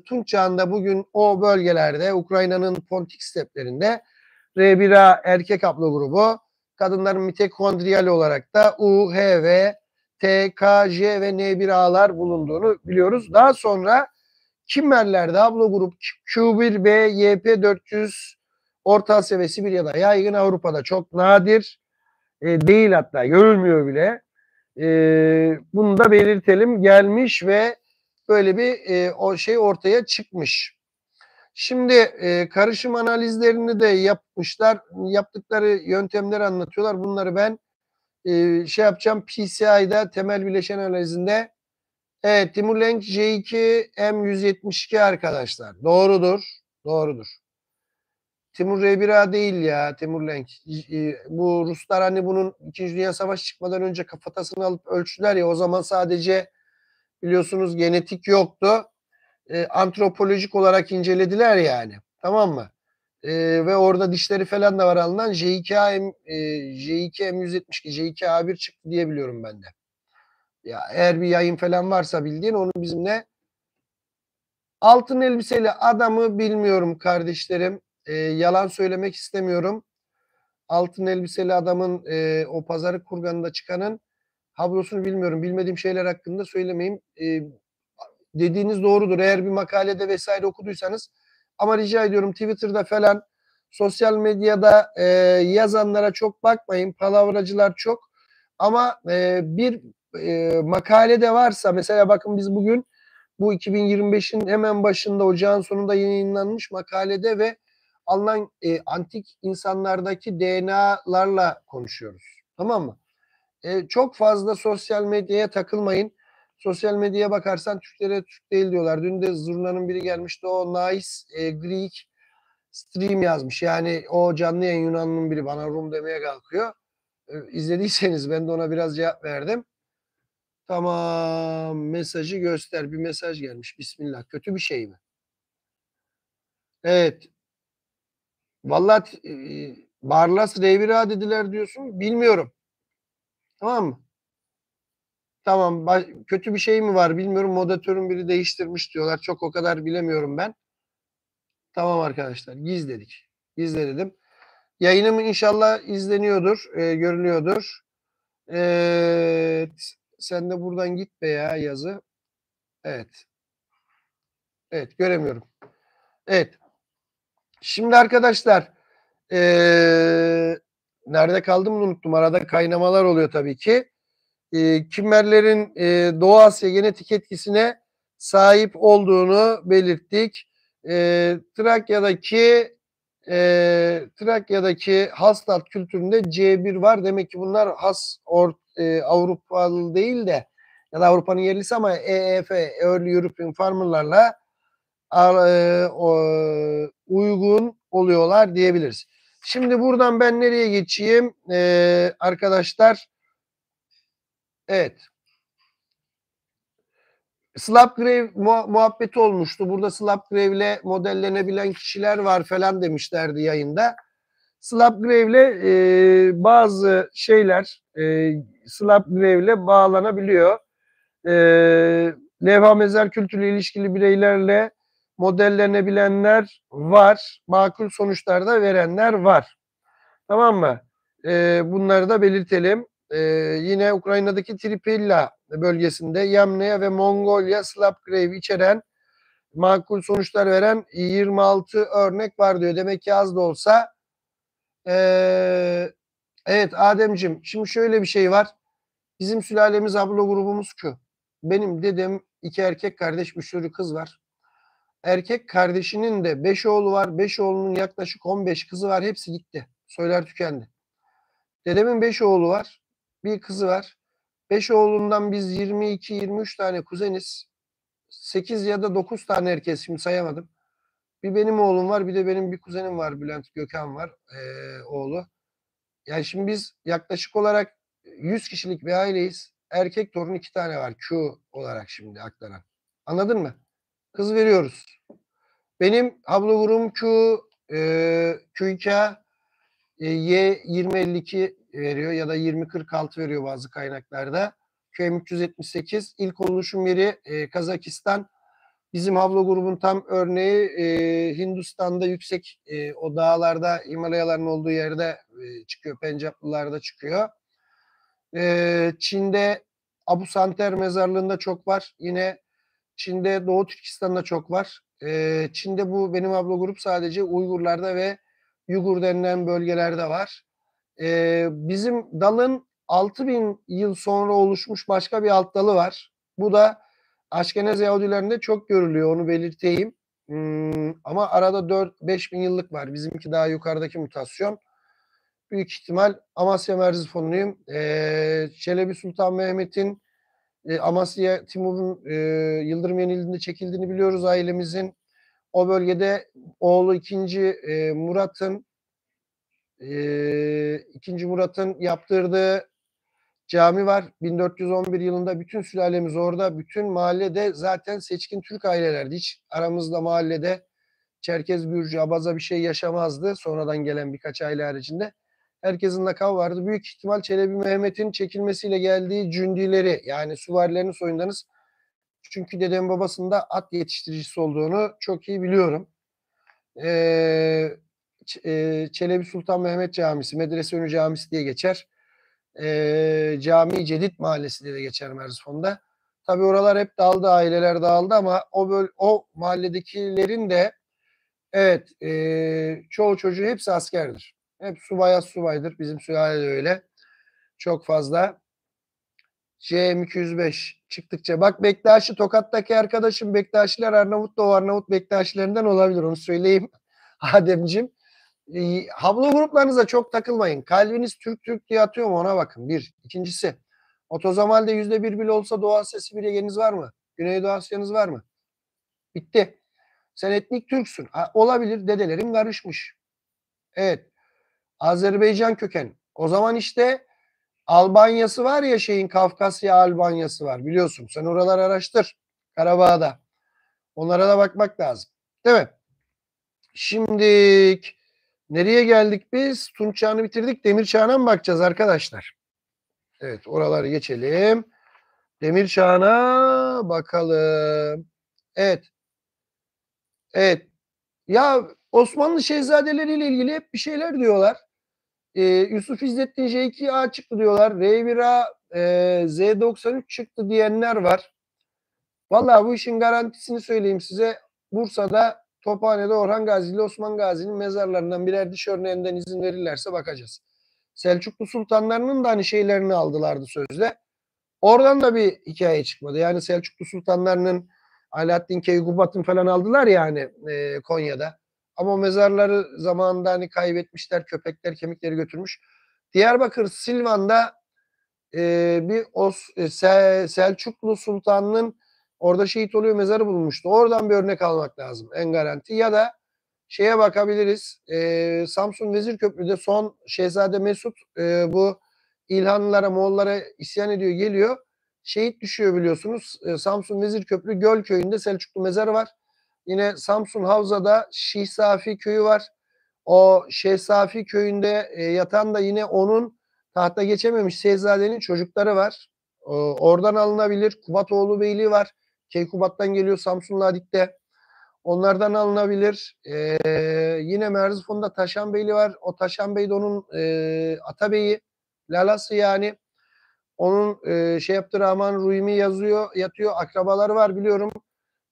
Tunç çağında bugün o bölgelerde Ukrayna'nın Pontik steplerinde R1A erkek haplogrubu, kadınların mitokondriyal olarak da U, H, V, T, K, J ve N1A'lar bulunduğunu biliyoruz. Daha sonra Kimmerlerde haplogrup Q1B, YP400 Orta Asya ve Sibirya'da yaygın, Avrupa'da çok nadir değil, hatta görülmüyor bile. Bunu da belirtelim, gelmiş ve böyle bir o şey ortaya çıkmış. Şimdi karışım analizlerini de yapmışlar. Yaptıkları yöntemleri anlatıyorlar. Bunları ben şey yapacağım PCI'da temel bileşen analizinde. Evet, Timurlenk J2 M172 arkadaşlar. Doğrudur. Doğrudur. Timur R1A değil ya Timurlenk. Bu Ruslar hani bunun 2. Dünya Savaşı çıkmadan önce kafatasını alıp ölçtüler ya, o zaman sadece biliyorsunuz genetik yoktu. Antropolojik olarak incelediler yani. Tamam mı? Ve orada dişleri falan da var alınan J2M172 J2A1 çıktı diye biliyorum ben de. Ya eğer bir yayın falan varsa bildiğin onu bizimle. Altın elbiseli adamı bilmiyorum kardeşlerim. Yalan söylemek istemiyorum. Altın elbiseli adamın o pazarı kurganında çıkanın hablosunu bilmiyorum. Bilmediğim şeyler hakkında söylemeyeyim. Dediğiniz doğrudur. Eğer bir makalede vesaire okuduysanız, ama rica ediyorum Twitter'da falan, sosyal medyada yazanlara çok bakmayın. Palavracılar çok. Ama bir makalede varsa, mesela bakın biz bugün bu 2025'in hemen başında, ocağın sonunda yayınlanmış makalede ve alınan antik insanlardaki DNA'larla konuşuyoruz. Tamam mı? Çok fazla sosyal medyaya takılmayın. Sosyal medyaya bakarsan Türklere Türk değil diyorlar. Dün de Zurna'nın biri gelmişti. O Nice Greek Stream yazmış. Yani o canlı yayın Yunanlı'nın biri bana Rum demeye kalkıyor. İzlediyseniz ben de ona biraz cevap verdim. Tamam, mesajı göster. Bir mesaj gelmiş. Bismillah. Kötü bir şey mi? Evet. Vallahi Barlas R1A dediler diyorsun. Bilmiyorum. Tamam mı? Tamam. Kötü bir şey mi var bilmiyorum. Moderatörün biri değiştirmiş diyorlar. Çok o kadar bilemiyorum ben. Tamam arkadaşlar. Gizledik. Gizledim. Yayınım inşallah izleniyordur. Görülüyordur. Sen de buradan git be ya yazı. Evet. Evet, göremiyorum. Evet. Şimdi arkadaşlar nerede kaldım unuttum. Arada kaynamalar oluyor tabii ki. Kimmerlerin Doğu Asya genetik etkisine sahip olduğunu belirttik. Trakya'daki Hastat kültüründe C1 var. Demek ki bunlar Avrupalı değil de ya da Avrupa'nın yerlisi ama EEF, Early European Farmer'larla uygun oluyorlar diyebiliriz. Şimdi buradan ben nereye geçeyim? Arkadaşlar, evet. Slapgrave muhabbeti olmuştu. Burada Slapgrave'le modellenebilen kişiler var falan demişlerdi yayında. Slapgrave'le bazı şeyler Slapgrave'le bağlanabiliyor. Levha mezar kültürüyle ilişkili bireylerle modellenebilenler var. Makul sonuçlar da verenler var. Tamam mı? Bunları da belirtelim. Yine Ukrayna'daki Tripilla bölgesinde Yamnaya ve Mongolia Slapgrave içeren makul sonuçlar veren 26 örnek var diyor. Demek ki az da olsa. Evet Ademciğim, şimdi şöyle bir şey var. Bizim sülalemiz ablo grubumuz Q. Benim dedem 2 erkek kardeş, bir sürü kız var. erkek kardeşinin de 5 oğlu var. 5 oğlunun yaklaşık 15 kızı var. Hepsi gitti. Soylar tükendi. Dedemin 5 oğlu var. Bir kızı var. 5 oğlundan biz 22-23 tane kuzeniz. 8 ya da 9 tane herkes, şimdi sayamadım. Bir benim oğlum var, bir de benim bir kuzenim var, Bülent Gökhan var, oğlu. Yani şimdi biz yaklaşık olarak 100 kişilik bir aileyiz. Erkek torun 2 tane var Q olarak şimdi aktaran. Anladın mı? Kız veriyoruz. Benim hablogrum Q, QK, Y 2052 veriyor ya da 2046 veriyor bazı kaynaklarda. QM 378. İlk oluşum yeri Kazakistan. Bizim hablogrubun tam örneği Hindistan'da yüksek, o dağlarda, Himalayaların olduğu yerde çıkıyor. Pencaplılarda çıkıyor. Çin'de Abu Santer mezarlığında çok var. Yine Çin'de Doğu Türkistan'da çok var. Çin'de bu benim hablogrup sadece Uygurlarda ve Yugur denilen bölgelerde var. Bizim dalın 6000 yıl sonra oluşmuş başka bir alt dalı var. Bu da Aşkenaz Yahudilerinde çok görülüyor, onu belirteyim. Ama arada 4-5 bin yıllık var. Bizimki daha yukarıdaki mutasyon. Büyük ihtimal Amasya Merzifonluyum. Çelebi Sultan Mehmet'in Amasya Timur'un Yıldırım Yenildiğinde çekildiğini biliyoruz ailemizin. O bölgede oğlu 2. Murat'ın yaptırdığı cami var. 1411 yılında bütün sülalemiz orada. Bütün mahallede zaten seçkin Türk ailelerdi. Hiç aramızda mahallede Çerkez, Gürcü, Abaza bir şey yaşamazdı. Sonradan gelen birkaç aile haricinde. Herkesin lakabı vardı. Büyük ihtimal Çelebi Mehmet'in çekilmesiyle geldiği cündileri, yani süvarilerin soyundanız. Çünkü dedem babasında at yetiştiricisi olduğunu çok iyi biliyorum. Çelebi Sultan Mehmet Camisi, Medrese Önü Camisi diye geçer. Cami Cedid Mahallesi diye de geçer Merzifon'da. Tabii oralar hep dağıldı, aileler dağıldı ama o mahalledekilerin de evet, çoğu çocuğu hepsi askerdir. Hep subaydır. Bizim sülale de öyle. Çok fazla. CM205 çıktıkça. Bak Bektaşi, Tokat'taki arkadaşım Bektaşiler Arnavut da o Arnavut Bektaşilerinden olabilir. Onu söyleyeyim Ademciğim. Hablo gruplarınıza çok takılmayın. Kalbiniz Türk diye atıyor mu ona bakın. Bir. İkincisi, otozamalde %1 bile olsa Doğu Asyası bir yegeniniz var mı? Güneydoğu Asya'nız var mı? Bitti. Sen etnik Türksün. Olabilir, dedelerin karışmış. Evet. Azerbaycan köken. O zaman işte Albanya'sı var ya, şeyin Kafkasya Albanya'sı var. Biliyorsun. Sen oraları araştır. Karabağ'da. Onlara da bakmak lazım. Değil mi? Şimdi nereye geldik biz? Tunç Çağı'nı bitirdik. Demir Çağı'na mı bakacağız arkadaşlar? Evet, oraları geçelim. Demir Çağı'na bakalım. Evet. Evet. Ya Osmanlı şehzadeleriyle ilgili hep bir şeyler diyorlar. Yusuf İzzettin J2A çıktı diyorlar. R1A Z93 çıktı diyenler var. Vallahi bu işin garantisini söyleyeyim size. Bursa'da Tophane'de Orhan Gazi ile Osman Gazi'nin mezarlarından birer diş örneğinden izin verirlerse bakacağız. Selçuklu sultanlarının da hani şeylerini aldılardı sözde. Oradan da bir hikaye çıkmadı. Yani Selçuklu sultanlarının Alaaddin Keykubat'ın falan aldılar yani Konya'da. Ama o mezarları zamanında hani kaybetmişler, köpekler kemikleri götürmüş. Diyarbakır Silvan'da bir Selçuklu sultanının orada şehit oluyor mezarı bulunmuştu. Oradan bir örnek almak lazım en garanti. Ya da şeye bakabiliriz. Samsun Vezirköprü'de son Şehzade Mesut bu İlhanlılara, Moğollara isyan ediyor, geliyor. Şehit düşüyor biliyorsunuz. Samsun Vezirköprü Gölköy'ünde Selçuklu mezarı var. Yine Samsun Havza'da Şih Safi köyü var. O Şeyh Safi köyünde yatan da yine onun tahta geçememiş Şehzade'nin çocukları var. Oradan alınabilir. Kubatoğlu Beyliği var. Keykubat'tan geliyor Samsun Ladik'te. Onlardan alınabilir. Yine Merzifon'da Taşan Beyli var. O Taşan Bey de onun Atabeyi, Lalası yani. Onun şey Abdurrahman Ruymi yazıyor, yatıyor. Akrabaları var biliyorum.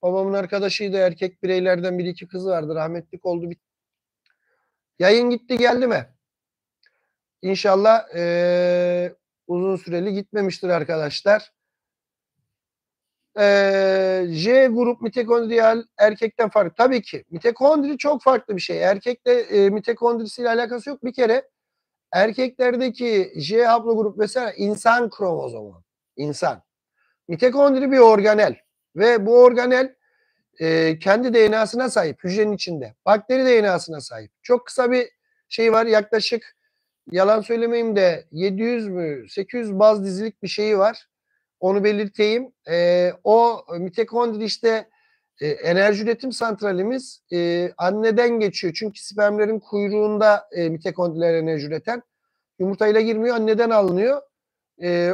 Babamın arkadaşıydı. Erkek bireylerden bir iki kızı vardı. Rahmetlik oldu. Yayın gitti geldi mi? İnşallah uzun süreli gitmemiştir arkadaşlar. J grup mitokondriyal erkekten farklı. Tabii ki mitokondri çok farklı bir şey. Erkekte mitokondrisiyle alakası yok. Bir kere erkeklerdeki J haplogrup mesela insan kromozomu. İnsan. Mitokondri bir organel ve bu organel kendi DNA'sına sahip hücrenin içinde. Bakteri DNA'sına sahip. Çok kısa bir şey var, yaklaşık yalan söylemeyeyim de 700 mü 800 baz dizilik bir şeyi var. Onu belirteyim. O mitokondri işte enerji üretim santralimiz anneden geçiyor. Çünkü spermlerin kuyruğunda mitokondriler enerji üreten. Yumurtayla girmiyor, anneden alınıyor.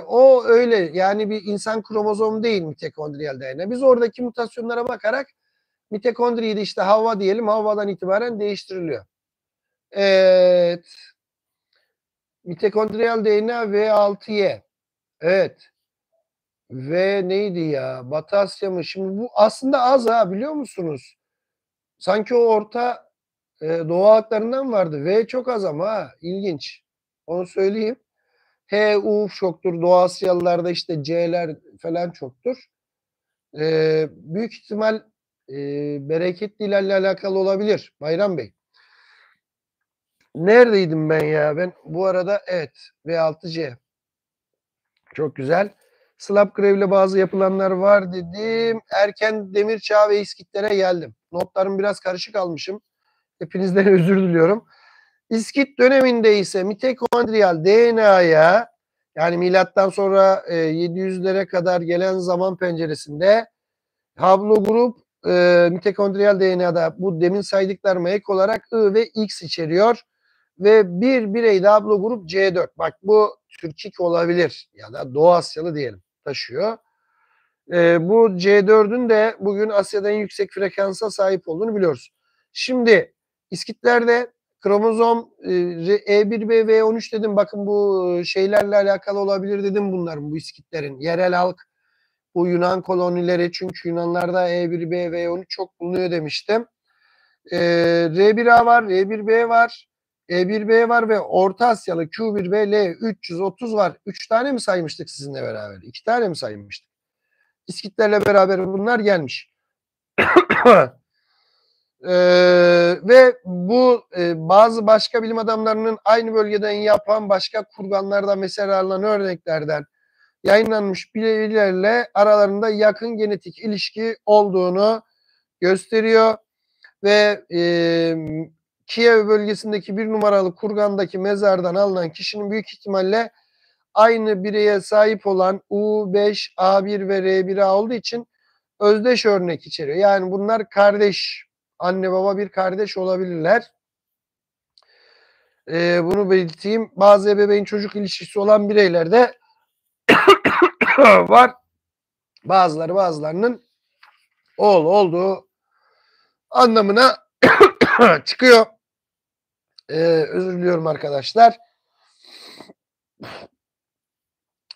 O öyle yani bir insan kromozomu değil mitokondriyal DNA. Biz oradaki mutasyonlara bakarak mitokondriyi de işte Havva diyelim. Havva'dan itibaren değiştiriliyor. Evet. Mitokondriyal DNA V6Y. Evet. V neydi ya? Batı Asya mı? Şimdi bu aslında az ha biliyor musunuz? Sanki o orta Doğu halklarından vardı. V çok az ama ha. İlginç. Onu söyleyeyim. H, U çoktur. Doğu Asyalılarda işte C'ler falan çoktur. Büyük ihtimal bereketli ilerle alakalı olabilir Bayram Bey. Neredeydim ben ya? Ben bu arada evet V6C. Çok güzel. Slab Grave'le bazı yapılanlar var dedim. Erken demir çağı ve İskitlere geldim. Notlarım biraz karışık almışım. Hepinizden özür diliyorum. İskit döneminde ise mitokondriyal DNA'ya yani milattan sonra 700'lere kadar gelen zaman penceresinde haplogrup mitokondriyal DNA'da bu demin saydıklarıma ek olarak I ve X içeriyor. Ve bir birey de haplogrup C4. Bak bu Türkik olabilir ya da Doğu Asyalı diyelim taşıyor. Bu C4'ün de bugün Asya'da en yüksek frekansa sahip olduğunu biliyoruz. Şimdi İskitlerde kromozom E1B V13 dedim. Bakın bu şeylerle alakalı olabilir dedim bunların bu İskitlerin. Yerel halk bu Yunan kolonileri çünkü Yunanlarda E1B V13 çok bulunuyor demiştim. R1A var, R1B var, E1B var ve Orta Asyalı Q1B L330 var. 3 tane mi saymıştık sizinle beraber? 2 tane mi saymıştık? İskitlerle beraber bunlar gelmiş. Ve bu bazı başka bilim adamlarının aynı bölgeden yapan başka kurganlardan mesela alınan örneklerden yayınlanmış bilgilerle aralarında yakın genetik ilişki olduğunu gösteriyor ve Kiev bölgesindeki bir numaralı kurgandaki mezardan alınan kişinin büyük ihtimalle aynı bireye sahip olan U5, A1 ve R1A olduğu için özdeş örnek içeriyor. Yani bunlar kardeş, anne baba bir kardeş olabilirler. Bunu belirteyim. Bazı ebeveyn çocuk ilişkisi olan bireylerde var. Bazılarının oğul olduğu anlamına çıkıyor. Özür diliyorum arkadaşlar.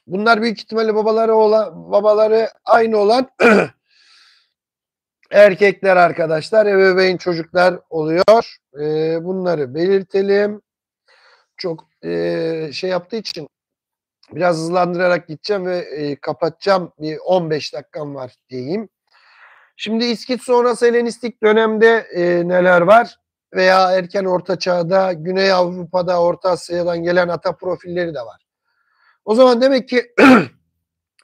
Bunlar büyük ihtimalle babaları aynı olan erkekler arkadaşlar. Ebeveyn çocuklar oluyor. Bunları belirtelim. Çok şey yaptığı için biraz hızlandırarak gideceğim ve kapatacağım. Bir 15 dakikam var diyeyim. Şimdi İskit sonrası Helenistik dönemde neler var? Veya erken Orta Çağ'da Güney Avrupa'da Orta Asya'dan gelen ata profilleri de var. O zaman demek ki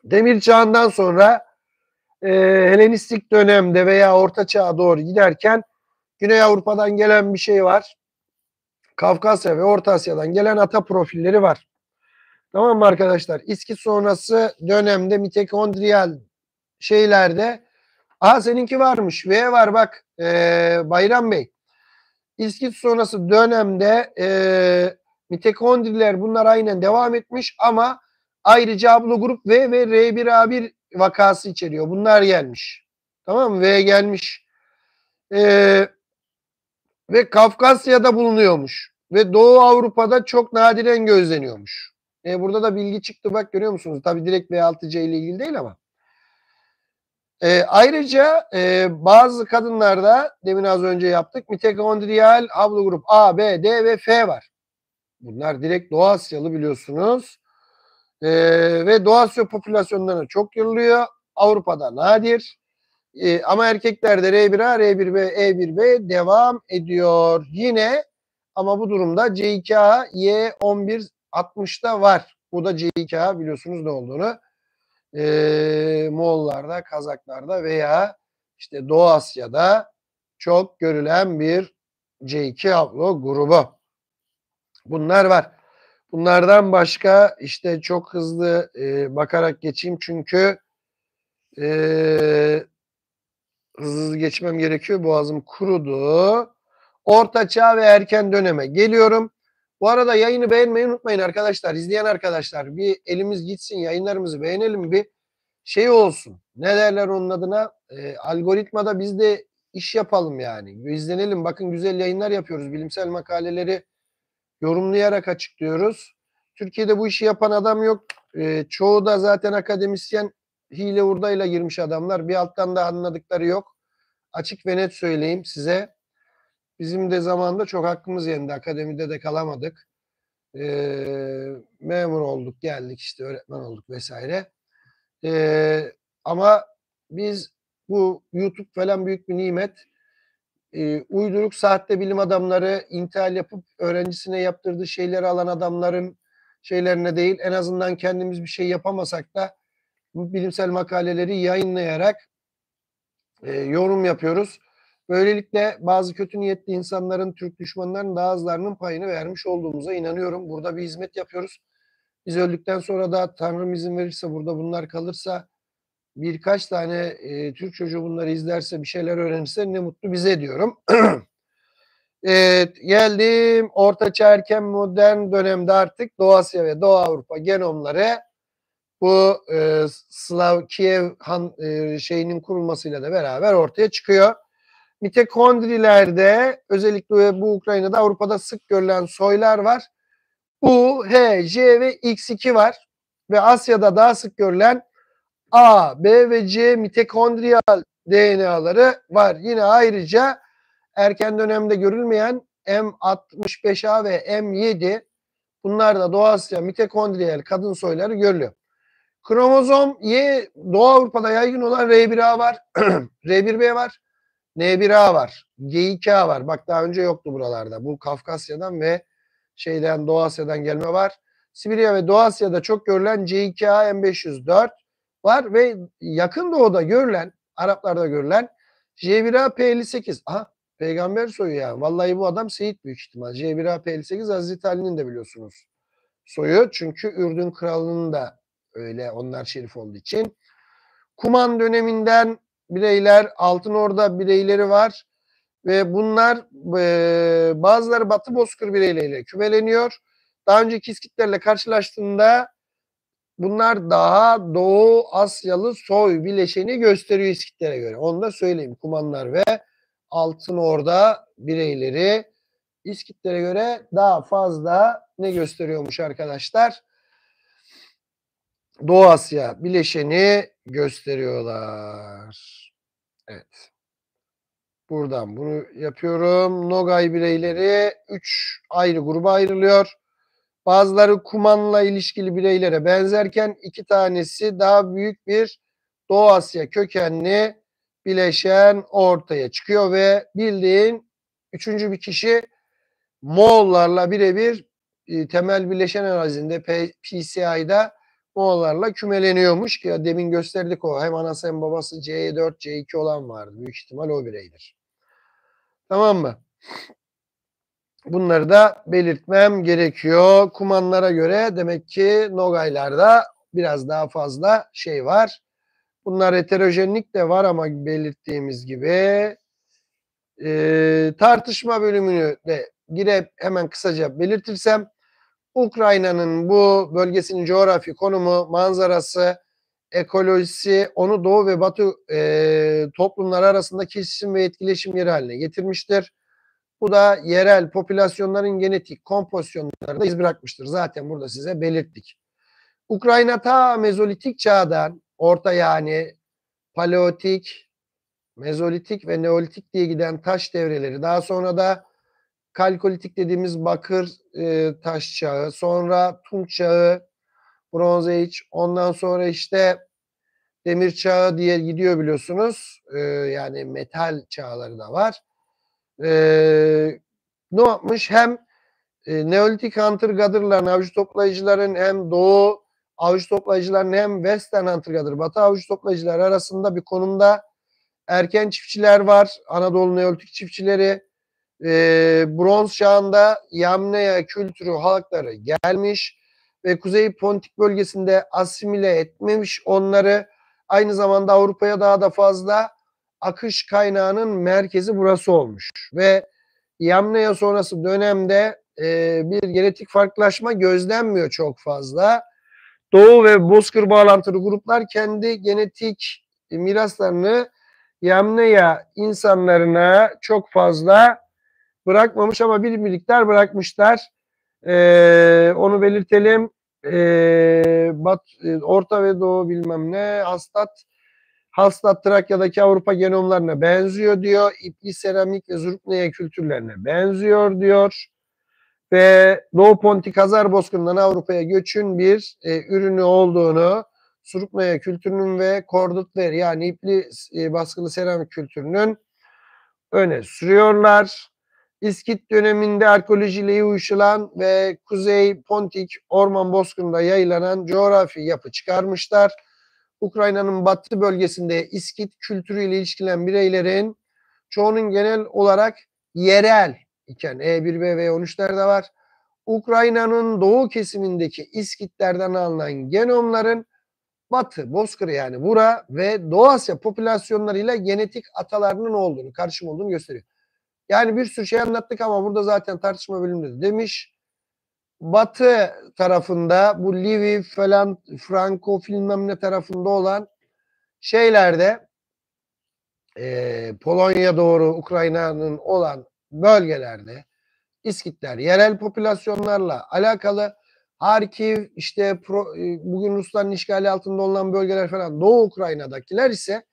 Demir Çağı'ndan sonra Helenistik dönemde veya Orta Çağ'a doğru giderken Güney Avrupa'dan gelen bir şey var. Kafkasya ve Orta Asya'dan gelen ata profilleri var. Tamam mı arkadaşlar? İskit sonrası dönemde mitokondriyal şeylerde seninki varmış. V var bak Bayram Bey. İskit sonrası dönemde mitokondriler bunlar aynen devam etmiş ama ayrıca haplogrup V ve R1A1 vakası içeriyor. Bunlar gelmiş. Tamam mı? V gelmiş. Ve Kafkasya'da bulunuyormuş. Ve Doğu Avrupa'da çok nadiren gözleniyormuş. Burada da bilgi çıktı bak görüyor musunuz? Tabii direkt V6C ile ilgili değil ama. Ayrıca bazı kadınlarda demin az önce yaptık mitokondriyal haplogrup A, B, D ve F var. Bunlar direkt Doğu Asyalı biliyorsunuz. Ve Doğu Asya popülasyonlarına çok yayılıyor. Avrupa'da nadir. Ama erkeklerde R1A, R1B, E1B devam ediyor. Yine ama bu durumda C2A, Y1160'da var. Bu da C2A, biliyorsunuz ne olduğunu. Moğollarda, Kazaklarda veya işte Doğu Asya'da çok görülen bir C2 haplogrubu. Bunlar var. Bunlardan başka işte çok hızlı bakarak geçeyim çünkü hızlı geçmem gerekiyor. Boğazım kurudu. Orta çağ ve erken döneme geliyorum. Bu arada yayını beğenmeyi unutmayın arkadaşlar. İzleyen arkadaşlar bir elimiz gitsin, yayınlarımızı beğenelim, bir şey olsun. Ne derler onun adına? Algoritmada biz de iş yapalım yani. İzlenelim. Bakın güzel yayınlar yapıyoruz. Bilimsel makaleleri yorumlayarak açıklıyoruz. Türkiye'de bu işi yapan adam yok. Çoğu da zaten akademisyen, hile hurdayla girmiş adamlar. Bir alttan da anladıkları yok. Açık ve net söyleyeyim size. Bizim de zamanında çok hakkımız yendi. Akademide de kalamadık. Memur olduk, geldik işte, öğretmen olduk vesaire. Ama biz, bu YouTube falan büyük bir nimet. Uyduruk sahte bilim adamları intihal yapıp öğrencisine yaptırdığı şeyleri alan adamların şeylerine değil, en azından kendimiz bir şey yapamasak da bu bilimsel makaleleri yayınlayarak yorum yapıyoruz. Böylelikle bazı kötü niyetli insanların, Türk düşmanlarının daha azlarının payını vermiş olduğumuza inanıyorum. Burada bir hizmet yapıyoruz. Biz öldükten sonra da Tanrım izin verirse, burada bunlar kalırsa, birkaç tane Türk çocuğu bunları izlerse, bir şeyler öğrenirse ne mutlu bize diyorum. Evet, geldim Orta Çağ erken modern dönemde artık Doğu Asya ve Doğu Avrupa genomları bu Slav Kiev Han şeyinin kurulmasıyla da beraber ortaya çıkıyor. Mitokondrilerde özellikle bu Ukrayna'da, Avrupa'da sık görülen soylar var. U, H, J ve X2 var. Ve Asya'da daha sık görülen A, B ve C mitokondriyal DNA'ları var. Yine ayrıca erken dönemde görülmeyen M65A ve M7, bunlar da Doğu Asya mitokondriyal kadın soyları görülüyor. Kromozom Y, Doğu Avrupa'da yaygın olan R1A var, R1B var, N1A var, G2A var. Bak daha önce yoktu buralarda. Bu Kafkasya'dan ve şeyden, Doğu Asya'dan gelme var. Sibirya ve Doğu Asya'da çok görülen C2A M504 var ve yakın doğuda görülen, Araplarda görülen J1A P58. Aha, peygamber soyu ya. Vallahi bu adam Seyit büyük ihtimal. J1A P58 Hazreti Ali'nin de biliyorsunuz soyu. Çünkü Ürdün kralının da öyle, onlar şerif olduğu için. Kuman döneminden bireyler, Altın Orda bireyleri var. Ve bunlar bazıları Batı Bozkır bireyleriyle kümeleniyor. Daha önceki İskitlerle karşılaştığında bunlar daha Doğu Asyalı soy bileşeni gösteriyor İskitlere göre. Onu da söyleyeyim. Kumanlar ve Altın Orda bireyleri İskitlere göre daha fazla ne gösteriyormuş arkadaşlar? Doğu Asya bileşeni gösteriyorlar. Evet. Buradan bunu yapıyorum. Nogay bireyleri 3 ayrı gruba ayrılıyor. Bazıları Kuman'la ilişkili bireylere benzerken 2 tanesi daha büyük bir Doğu Asya kökenli bileşen ortaya çıkıyor ve bildiğin üçüncü bir kişi Moğollarla birebir temel bileşen analizinde PCI'da Moğollarla kümeleniyormuş ki demin gösterdik, o hem anası hem babası C4, C2 olan vardı. Büyük ihtimal o bireydir. Tamam mı? Bunları da belirtmem gerekiyor. Kumanlara göre demek ki Nogaylarda biraz daha fazla şey var. Bunlar heterojenlik de var ama belirttiğimiz gibi tartışma bölümünü de girip hemen kısaca belirtirsem, Ukrayna'nın bu bölgesinin coğrafi konumu, manzarası, ekolojisi onu Doğu ve Batı toplumları arasında kesişim ve etkileşim yeri haline getirmiştir. Bu da yerel popülasyonların genetik kompozisyonlarında iz bırakmıştır. Zaten burada size belirttik. Ukrayna ta Mezolitik çağdan, orta yani Paleolitik, Mezolitik ve Neolitik diye giden taş devreleri, daha sonra da Kalkolitik dediğimiz bakır taş çağı, sonra Tunç çağı, Bronze Age, ondan sonra işte demir çağı diye gidiyor biliyorsunuz. Yani metal çağları da var. Ne yapmış? Hem Neolitik hunter-gather'ların, avcı toplayıcıların hem Doğu avcı toplayıcıların hem Western hunter-gatherer, Batı avcı toplayıcılar arasında bir konumda erken çiftçiler var. Anadolu Neolitik çiftçileri. Bronz çağında Yamnaya kültürü halkları gelmiş ve Kuzey Pontik bölgesinde asimile etmemiş onları. Aynı zamanda Avrupa'ya daha da fazla akış kaynağının merkezi burası olmuş. Ve Yamnaya sonrası dönemde bir genetik farklılaşma gözlenmiyor çok fazla. Doğu ve Bozkır bağlantılı gruplar kendi genetik miraslarını Yamnaya insanlarına çok fazla bırakmamış ama bir miktar bırakmışlar. Onu belirtelim. Orta ve Doğu bilmem ne Hallstatt Trakya'daki Avrupa genomlarına benziyor diyor. İpli seramik ve Zurpneya kültürlerine benziyor diyor. Ve Doğu Pontik Hazar Bozkırı'ndan Avrupa'ya göçün bir ürünü olduğunu, Zurpneya kültürünün ve Kordutver yani ipli baskılı seramik kültürünün öne sürüyorlar. İskit döneminde arkeolojiyle iyi uyuşulan ve Kuzey Pontik orman bozkırında yayılanan coğrafi yapı çıkarmışlar. Ukrayna'nın batı bölgesinde İskit kültürüyle ilişkilenen bireylerin çoğunun genel olarak yerel iken E1B ve 13'lerde var. Ukrayna'nın doğu kesimindeki İskitlerden alınan genomların Batı, Bozkırı yani Bura ve Doğu Asya popülasyonlarıyla genetik atalarının olduğunu, karışım olduğunu gösteriyor. Yani bir sürü şey anlattık ama burada zaten tartışma bölümünde demiş. Batı tarafında bu Lviv falan Franco bilmem ne tarafında olan şeylerde Polonya doğru Ukrayna'nın olan bölgelerde İskitler yerel popülasyonlarla alakalı. Harkiv işte bugün Rusların işgali altında olan bölgeler falan Doğu Ukrayna'dakiler ise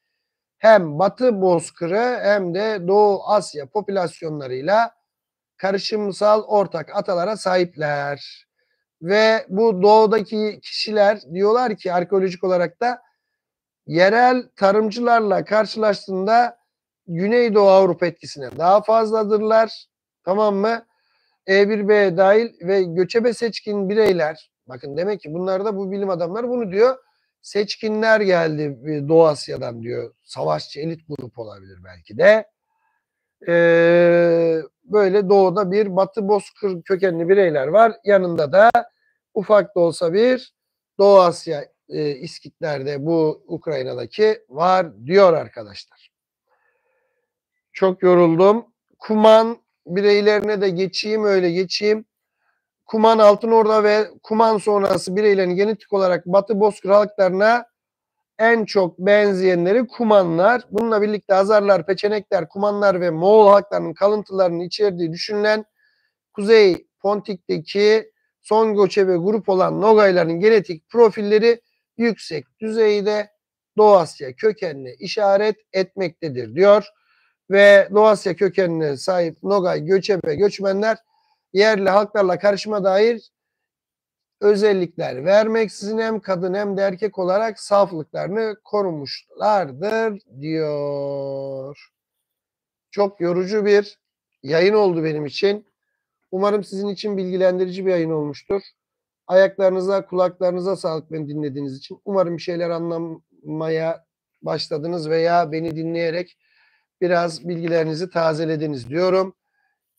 hem Batı Bozkırı hem de Doğu Asya popülasyonlarıyla karışımsal ortak atalara sahipler. Ve bu doğudaki kişiler diyorlar ki arkeolojik olarak da yerel tarımcılarla karşılaştığında Güneydoğu Avrupa etkisine daha fazladırlar. Tamam mı? E1B dahil ve göçebe seçkin bireyler. Bakın demek ki bunlarda bu bilim adamları bunu diyor. Seçkinler geldi Doğu Asya'dan diyor. Savaşçı elit grup olabilir belki de. Böyle doğuda bir Batı Bozkır kökenli bireyler var. Yanında da ufak da olsa bir Doğu Asya İskitlerde bu Ukrayna'daki var diyor arkadaşlar. Çok yoruldum. Kuman bireylerine de geçeyim öyle geçeyim. Kuman Altınorda ve Kuman sonrası bireylerin genetik olarak Batı Bozkır halklarına en çok benzeyenleri Kumanlar. Bununla birlikte Hazarlar, Peçenekler, Kumanlar ve Moğol halklarının kalıntılarının içerdiği düşünülen Kuzey Pontik'teki son göçebe grup olan Nogayların genetik profilleri yüksek düzeyde Doğu Asya kökenli işaret etmektedir diyor. Ve Doğu Asya kökenine sahip Nogay göçebe göçmenler yerli halklarla karışıma dair özellikler vermeksizin hem kadın hem de erkek olarak saflıklarını korumuşlardır diyor. Çok yorucu bir yayın oldu benim için. Umarım sizin için bilgilendirici bir yayın olmuştur. Ayaklarınıza, kulaklarınıza sağlık beni dinlediğiniz için. Umarım bir şeyler anlamaya başladınız veya beni dinleyerek biraz bilgilerinizi tazelediniz diyorum.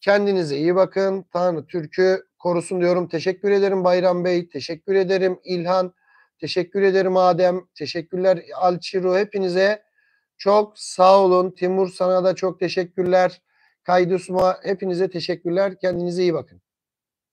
Kendinize iyi bakın. Tanrı Türk'ü korusun diyorum. Teşekkür ederim Bayram Bey. Teşekkür ederim İlhan. Teşekkür ederim Adem. Teşekkürler Alçiro. Hepinize çok sağ olun. Timur sana da çok teşekkürler. Kaydusma hepinize teşekkürler. Kendinize iyi bakın.